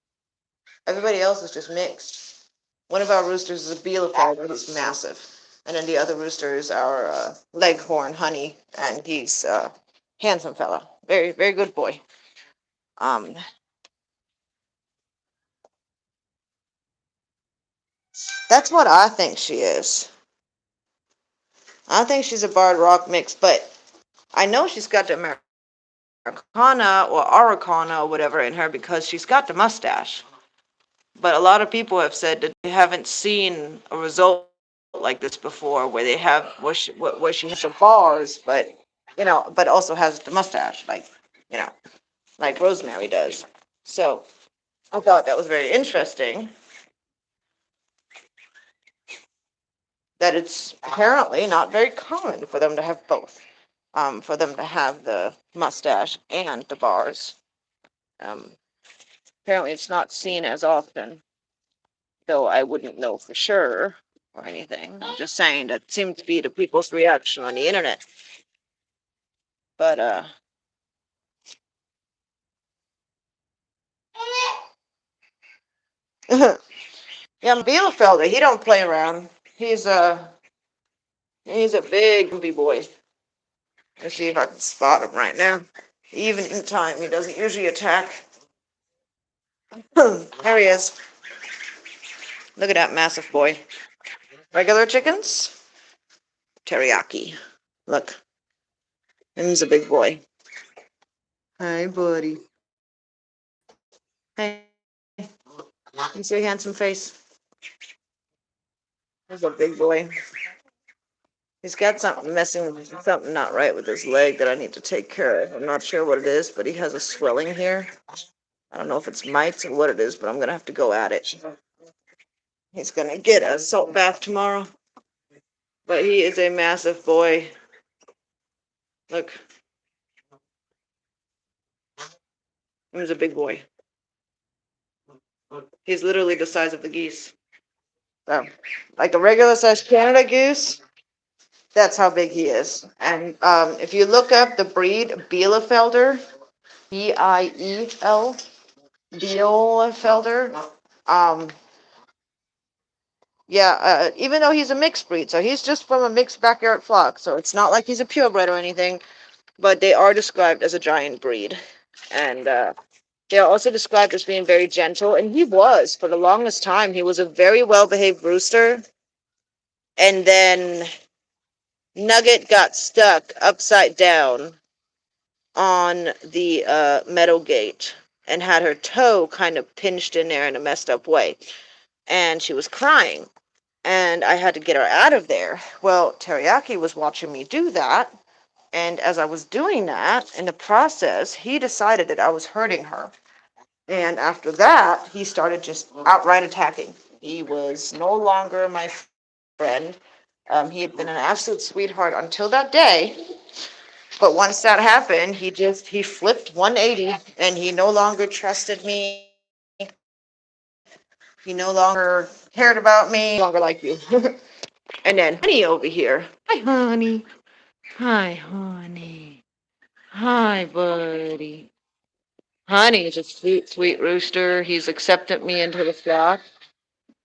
Everybody else is just mixed. One of our roosters is a Bielefeld, he's massive. And then the other rooster is our Leghorn Honey, and he's a handsome fella. Very, very good boy. Um, that's what I think she is. I think she's a Barred Rock mix, but I know she's got the Americana or Araucana or whatever in her because she's got the mustache. But a lot of people have said that they haven't seen a result like this before, where they have where she has some bars, but but also has the mustache, like you know, like Rosemary does. So I thought that was very interesting. That it's apparently not very common for them to have both. For them to have the mustache and the bars. Um, Apparently, it's not seen as often, though I wouldn't know for sure or anything. I'm just saying that seemed to be the people's reaction on the internet. But yeah, Bielefelder, he don't play around. He's a big bumpy boy. Let's see if I can spot him right now. Even in time, he doesn't usually attack. There he is. Look at that massive boy. Regular chickens? Teriyaki. Look, him's a big boy. Hi, buddy. Hey, you see a handsome face? He's a big boy. He's got something not right with his leg that I need to take care of. I'm not sure what it is, but he has a swelling here. I don't know if it's mites or what it is, but I'm gonna have to go at it. He's gonna get a salt bath tomorrow. But he is a massive boy. Look, he's a big boy. He's literally the size of the geese. So, like a regular sized Canada goose, that's how big he is. And if you look up the breed Bielefelder, Biel, Bielefelder, um, yeah, even though he's a mixed breed, so he's just from a mixed backyard flock, so it's not like he's a purebred or anything, but they are described as a giant breed. And they are also described as being very gentle, and he was, for the longest time, he was a very well-behaved rooster. And then Nugget got stuck upside down on the meadow gate and had her toe kind of pinched in there in a messed up way. And she was crying. And I had to get her out of there. Well, Teriyaki was watching me do that. And as I was doing that, in the process, he decided that I was hurting her. And after that, he started just outright attacking. He was no longer my friend. He had been an absolute sweetheart until that day. But once that happened, he flipped 180 and he no longer trusted me. He no longer cared about me. No longer like you. And then Honey over here. Hi, Honey. Hi, Honey. Hi, buddy. Honey is a sweet, sweet rooster. He's accepted me into the flock.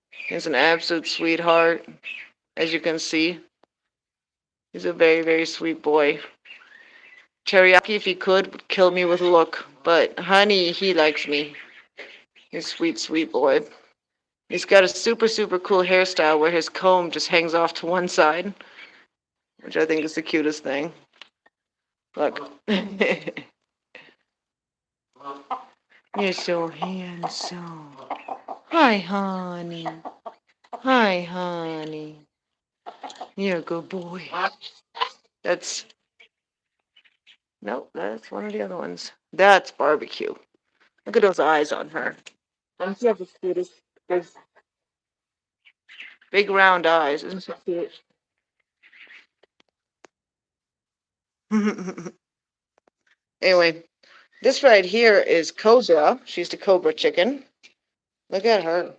He's an absolute sweetheart, as you can see. He's a very, very sweet boy. Teriyaki, if he could, would kill me with a look. But Honey, he likes me. He's a sweet, sweet boy. He's got a super, super cool hairstyle where his comb just hangs off to one side, which I think is the cutest thing. Look. You're so handsome. Hi, Honey. Hi, Honey. You're a good boy. That's... Nope, that's one of the other ones. That's Barbecue. Look at those eyes on her. And she has the cutest, big round eyes. Isn't she cute? Anyway, this right here is Cobra. She's the Cobra chicken. Look at her.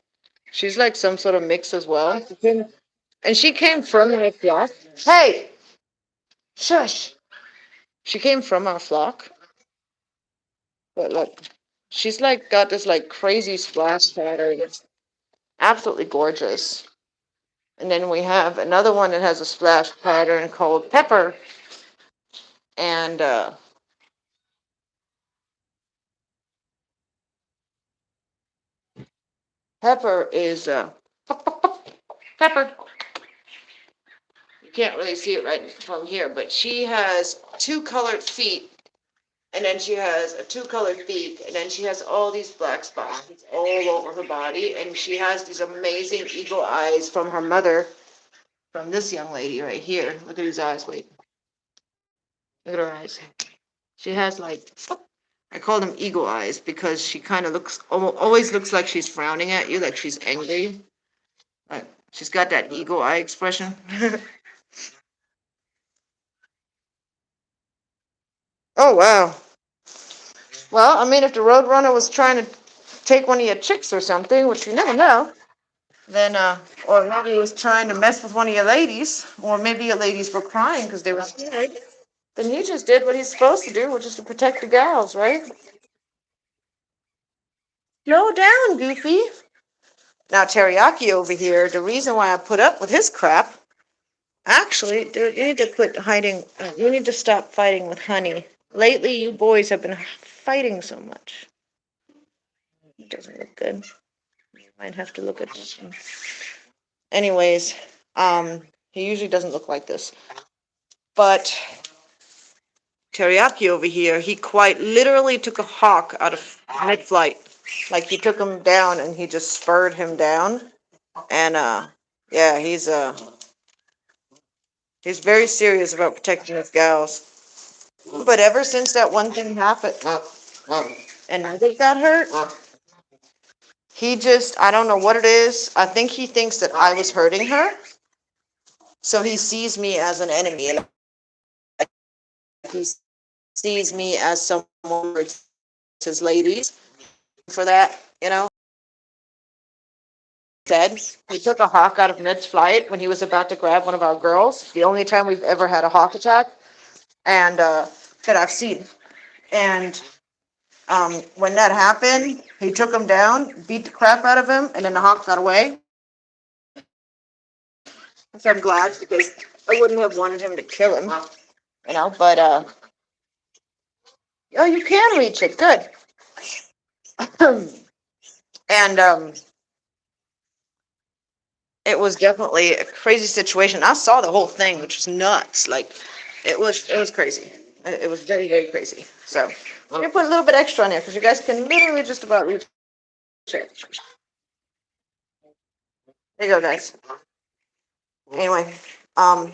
She's like some sort of mix as well. And she came from our flock. Hey! Shush! She came from our flock. But look, she's like got this like crazy splash pattern. It's absolutely gorgeous. And then we have another one that has a splash pattern called Pepper. And Pepper is Pepper. You can't really see it right from here, but she has two colored feet, and then she has a two colored beak, and then she has all these black spots all over her body, and she has these amazing eagle eyes from her mother, from this young lady right here. Look at these eyes, wait. Look at her eyes. She has like, I call them eagle eyes because she kind of looks, always looks like she's frowning at you, like she's angry. Like she's got that eagle eye expression. Oh, wow. Well, I mean, if the Roadrunner was trying to take one of your chicks or something, which you never know, then, or maybe he was trying to mess with one of your ladies, or maybe your ladies were crying because they were scared, then he just did what he's supposed to do, which is to protect the gals, right? Slow down, Goofy. Now, Teriyaki over here, the reason why I put up with his crap, actually, you need to quit hiding, you need to stop fighting with Honey. Lately, you boys have been fighting so much. It doesn't look good. You might have to look at this one. Anyways, he usually doesn't look like this. But Teriyaki over here, he quite literally took a hawk out of mid-flight. Like he took him down and he just spurred him down. And yeah, he's very serious about protecting his gals. But ever since that one thing happened and I think got hurt, he just, I don't know what it is. I think he thinks that I was hurting her. So he sees me as an enemy, like he sees me as someone who hurts his ladies for that, Said he took a hawk out of mid-flight when he was about to grab one of our girls. The only time we've ever had a hawk attack, and that I've seen. And when that happened, he took him down, beat the crap out of him, and then the hawk got away. So I'm glad because I wouldn't have wanted him to kill him, But oh, you can reach it. Good. And it was definitely a crazy situation. I saw the whole thing, which was nuts. Like, it was crazy. It was very, very crazy. So I'm gonna put a little bit extra on there because you guys can literally just about reach it. There you go, guys. Anyway, um,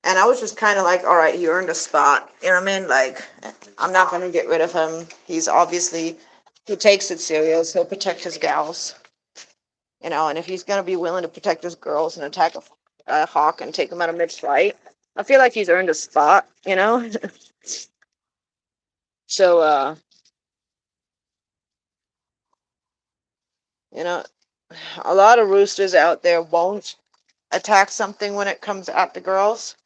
and I was just kind of like, all right, he earned a spot. You know what I mean? Like, I'm not gonna get rid of him. He's obviously he takes it serious. He'll protect his gals. And if he's gonna be willing to protect his girls and attack a hawk and take him out of mid-flight, I feel like he's earned a spot. So, you know, a lot of roosters out there won't attack something when it comes at the girls.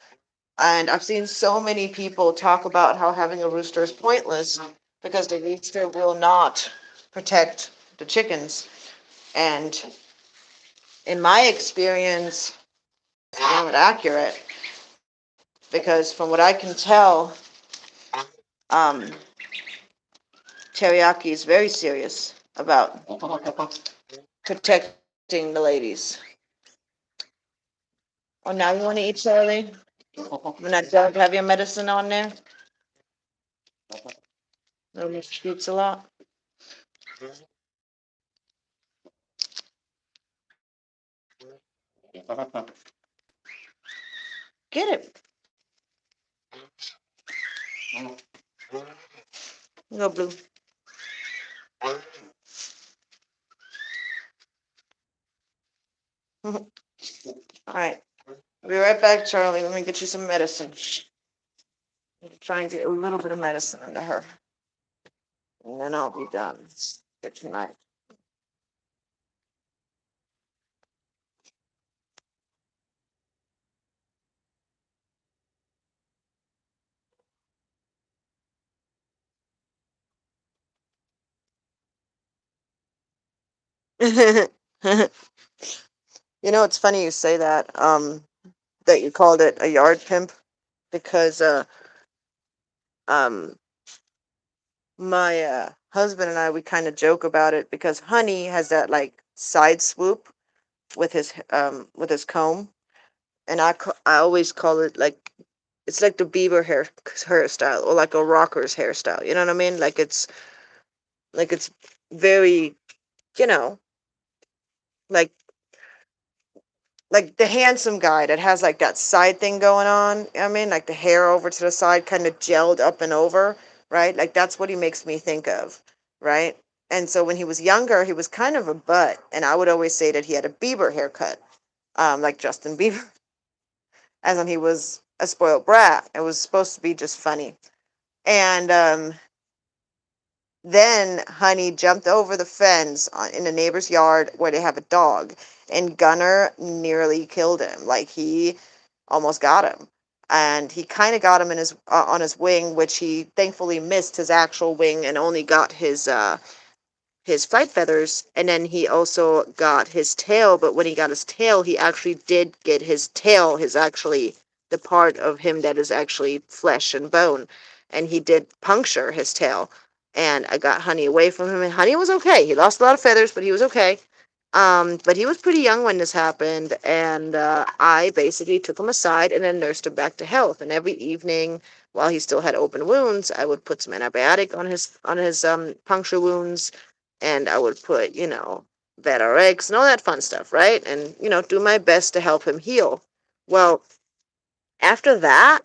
And I've seen so many people talk about how having a rooster is pointless because the rooster will not protect the chickens. And in my experience, it's not accurate because from what I can tell, um, Teriyaki is very serious about protecting the ladies. Oh, now you want to eat, Charlie? When I don't have your medicine on there? Little shoots a lot. Get it. Go, Blue. All right. I'll be right back, Charlie. Let me get you some medicine. Try and get a little bit of medicine into her. And then I'll be done for tonight. It's funny you say that, that you called it a yard pimp, because um, my husband and I, we kind of joke about it because Honey has that like side swoop with his comb, and I always call it like it's like the Bieber hairstyle or like a rocker's hairstyle. You know what I mean? Like it's very, you know, like like the handsome guy that has like that side thing going on. You know what I mean, like the hair over to the side, kind of gelled up and over, right? Like that's what he makes me think of, right? And so when he was younger, he was kind of a butt, and I would always say that he had a Bieber haircut, like Justin Bieber, as when he was a spoiled brat. It was supposed to be just funny, and then Honey jumped over the fence in the neighbor's yard where they have a dog, and Gunner nearly killed him. Like he almost got him, and he kind of got him in his on his wing, which he thankfully missed his actual wing and only got his flight feathers, and then he also got his tail. But when he got his tail, he actually did get his tail, his actually the part of him that is actually flesh and bone, and he did puncture his tail. And I got Honey away from him, and Honey was okay. He lost a lot of feathers, but he was okay. But he was pretty young when this happened, and I basically took him aside and then nursed him back to health. And every evening, while he still had open wounds, I would put some antibiotic on his puncture wounds, and I would put, VetRx and all that fun stuff, right? And, do my best to help him heal. Well, after that,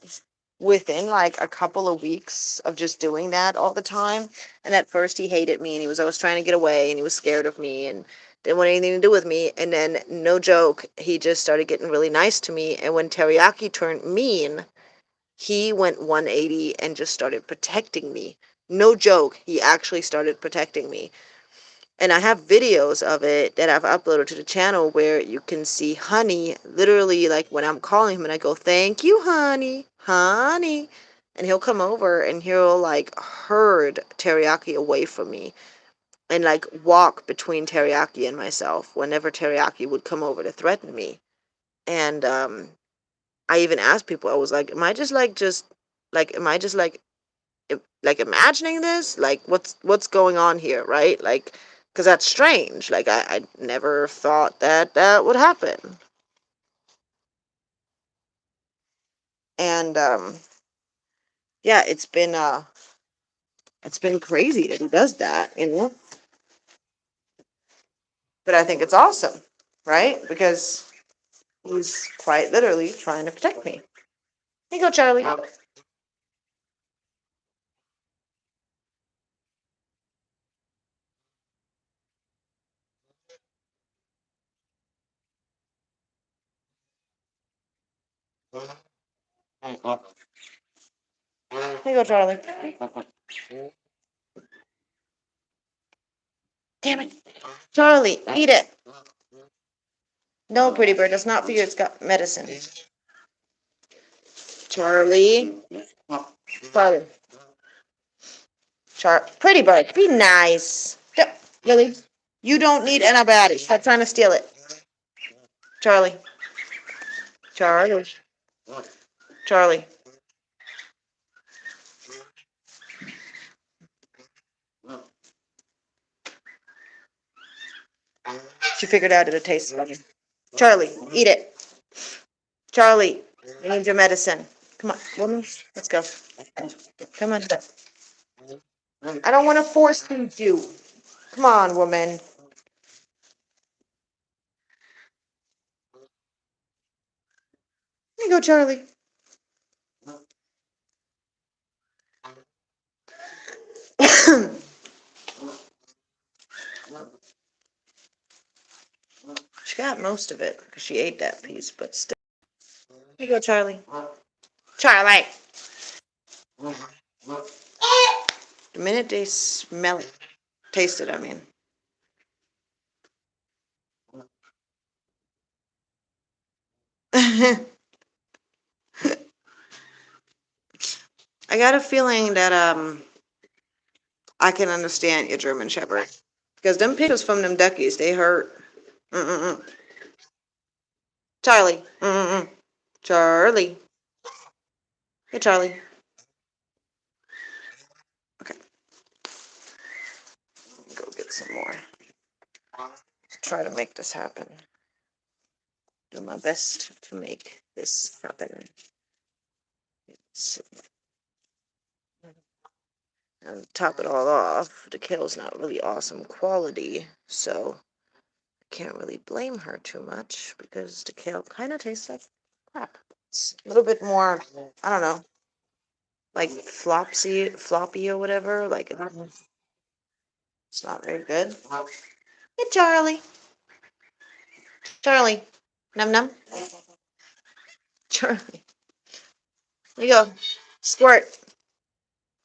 within like a couple of weeks of just doing that all the time, and at first he hated me and he was always trying to get away and he was scared of me, and didn't want anything to do with me. And then, no joke, he just started getting really nice to me. And when Teriyaki turned mean, he went 180 and just started protecting me. No joke, he actually started protecting me. And I have videos of it that I've uploaded to the channel where you can see Honey literally, like, when I'm calling him and I go, "Thank you, honey, honey," and he'll come over and he'll like herd Teriyaki away from me and like walk between Teriyaki and myself whenever Teriyaki would come over to threaten me. And I even asked people, I was like, am I just like imagining this? Like, what's going on here, right? Like, because that's strange. Like, I never thought that that would happen. And yeah, it's been crazy that he does that, you know. But I think it's awesome, right? Because he's quite literally trying to protect me. Here you go, Charlie. Here you go, Charlie. Damn it, Charlie, eat it. No, pretty bird, that's not for you. It's got medicine. Charlie. Charlie. Pretty bird, be nice. Lily, you don't need antibiotics. Stop trying to steal it. Charlie. Charlie. Charlie. She figured out it tastes funny. Charlie, eat it. Charlie, you need your medicine. Come on, woman. Let's go. Come on. I don't want to force feed you. Come on, woman. Here you go, Charlie. She got most of it because she ate that piece, but still. Here you go, Charlie. Charlie. The minute they smell it, taste it, I mean. I got a feeling that I can understand your German Shepherd because them pictures from them duckies, they hurt. Mm-mm-mm. Charlie. Mm-mm-mm. Charlie. Hey, Charlie. Okay, go get some more. Try to make this happen. Do my best to make this happen. And top it all off, the kale's not really awesome quality, so I can't really blame her too much because the kale kind of tastes like crap. It's a little bit more, I don't know, like floppy or whatever. Like, it's not very good. Hey, Charlie. Charlie. Num num. Charlie. There you go. Squirt.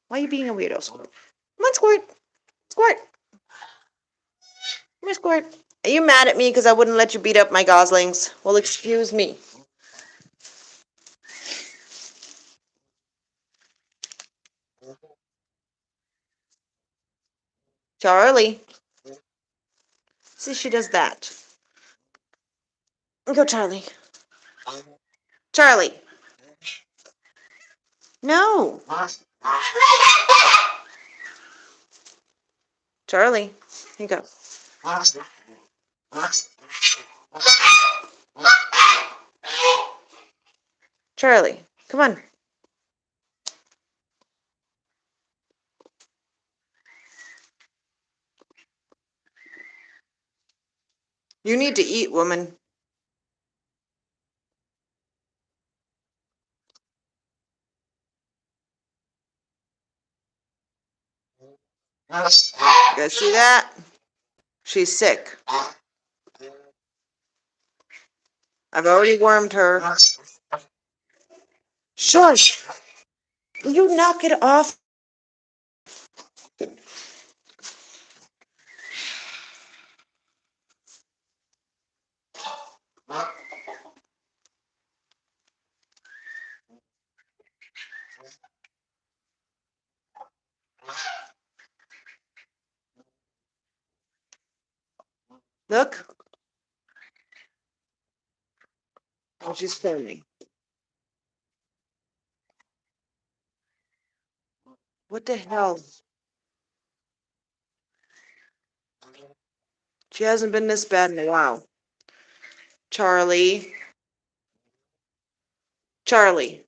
Why are you being a weirdo, Squirt? Come on, Squirt. Squirt. Come here, Squirt. Are you mad at me because I wouldn't let you beat up my goslings? Well, excuse me. Charlie. See, she does that. Go, Charlie. Charlie. No. Charlie. Here you go. Charlie. Come on. You need to eat, woman. You guys see that? She's sick. I've already wormed her. Shush! You knock it off. Look. Oh, she's filming. What the hell? She hasn't been this bad in a while. Charlie. Charlie.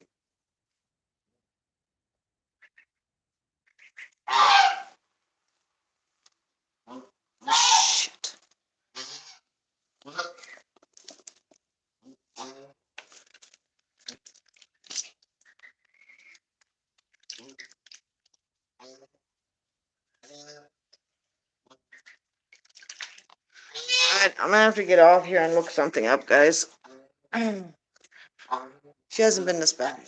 Shit. Alright, I'm gonna have to get off here and look something up, guys. She hasn't been this bad.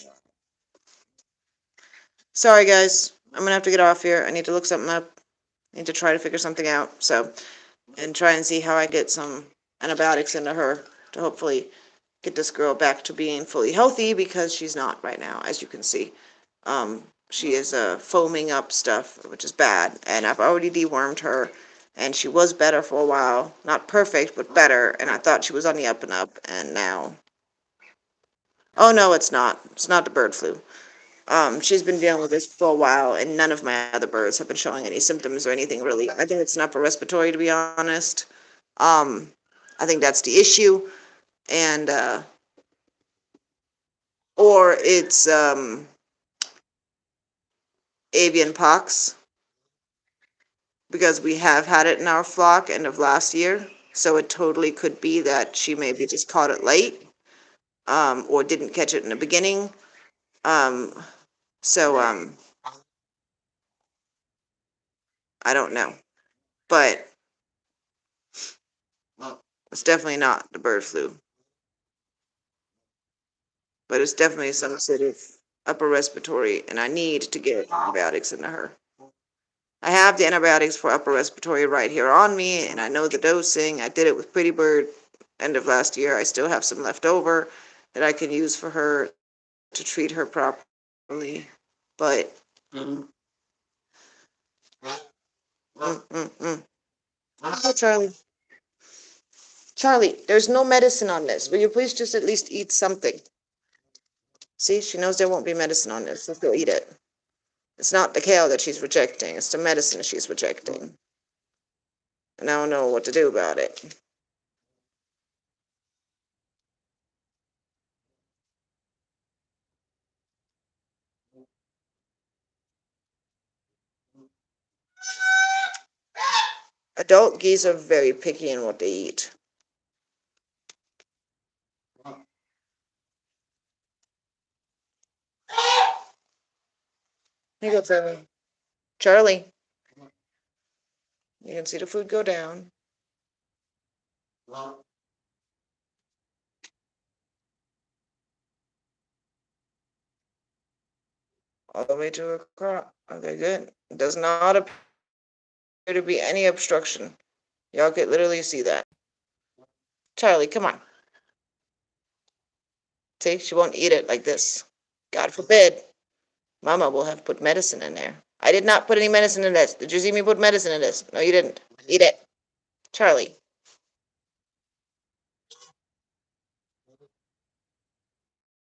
Sorry, guys. I'm gonna have to get off here. I need to look something up. I need to try to figure something out. So, and try and see how I get some antibiotics into her to hopefully get this girl back to being fully healthy, because she's not right now, as you can see. She is foaming up stuff, which is bad, and I've already dewormed her, and she was better for a while. Not perfect, but better, and I thought she was on the up and up, and now... Oh, no, it's not. It's not the bird flu. She's been dealing with this for a while, and none of my other birds have been showing any symptoms or anything, really. I think it's an upper respiratory, to be honest. I think that's the issue, and, or it's, avian pox, because we have had it in our flock end of last year, so it totally could be that she maybe just caught it late, or didn't catch it in the beginning. So, I don't know, but it's definitely not the bird flu, but it's definitely some sort of upper respiratory, and I need to get antibiotics into her. I have the antibiotics for upper respiratory right here on me, and I know the dosing. I did it with Pretty Bird end of last year. I still have some left over that I can use for her to treat her properly. But Oh, Charlie. Charlie, there's no medicine on this. Will you please just at least eat something? See, she knows there won't be medicine on this, so she'll eat it. It's not the kale that she's rejecting, it's the medicine she's rejecting. And I don't know what to do about it. Adult geese are very picky in what they eat. Here you go, Trevor. Charlie, you can see the food go down. All the way to her crop. Okay, good. It does not appear to be any obstruction. Y'all could literally see that. Charlie, come on. See, she won't eat it like this. God forbid. Mama will have put medicine in there. I did not put any medicine in this. Did you see me put medicine in this? No, you didn't. Eat it. Charlie.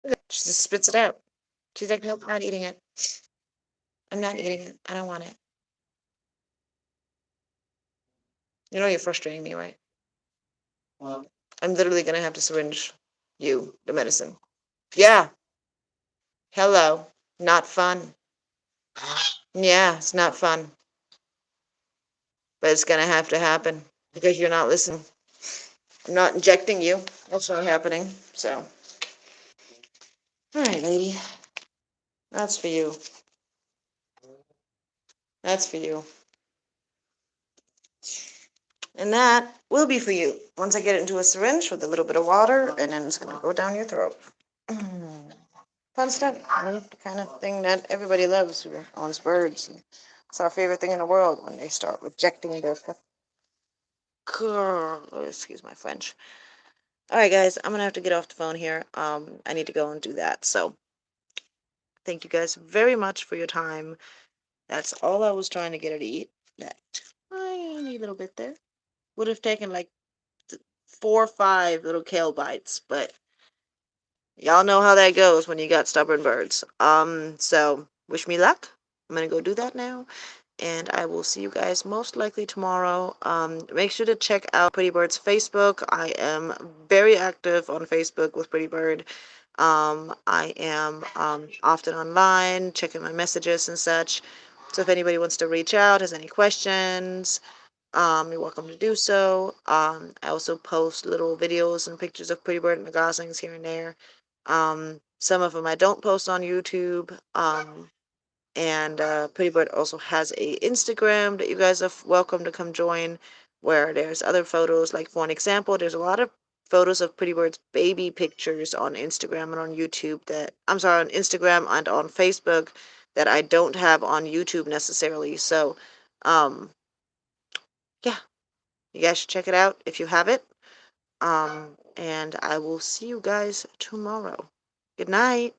She just spits it out. She's like, nope, not eating it. I'm not eating it. I don't want it. You know you're frustrating me, right? I'm literally gonna have to syringe you the medicine. Yeah. Hello. Not fun. Yeah, it's not fun. But it's gonna have to happen because you're not listening. I'm not injecting you. That's not happening. So, all right, lady. That's for you. That's for you. And that will be for you once I get it into a syringe with a little bit of water, and then it's going to go down your throat. Fun stuff. The kind of thing that everybody loves who owns birds. It's our favorite thing in the world when they start rejecting their excuse my French. All right, guys, I'm gonna have to get off the phone here. I need to go and do that. So, thank you guys very much for your time. That's all I was trying to get her to eat. That tiny little bit there would have taken like 4 or 5 little kale bites, but y'all know how that goes when you got stubborn birds. So wish me luck. I'm gonna go do that now, and I will see you guys most likely tomorrow. Make sure to check out Pretty Bird's Facebook. I am very active on Facebook with Pretty Bird. I am often online, checking my messages and such. So if anybody wants to reach out, has any questions, you're welcome to do so. I also post little videos and pictures of Pretty Bird and the goslings here and there. Some of them I don't post on YouTube. And Pretty Bird also has a Instagram that you guys are welcome to come join, where there's other photos. Like for an example, there's a lot of photos of Pretty Bird's baby pictures on Instagram and on YouTube that on Instagram and on Facebook that I don't have on YouTube necessarily. So, um, yeah, you guys should check it out if you have it. And I will see you guys tomorrow. Good night.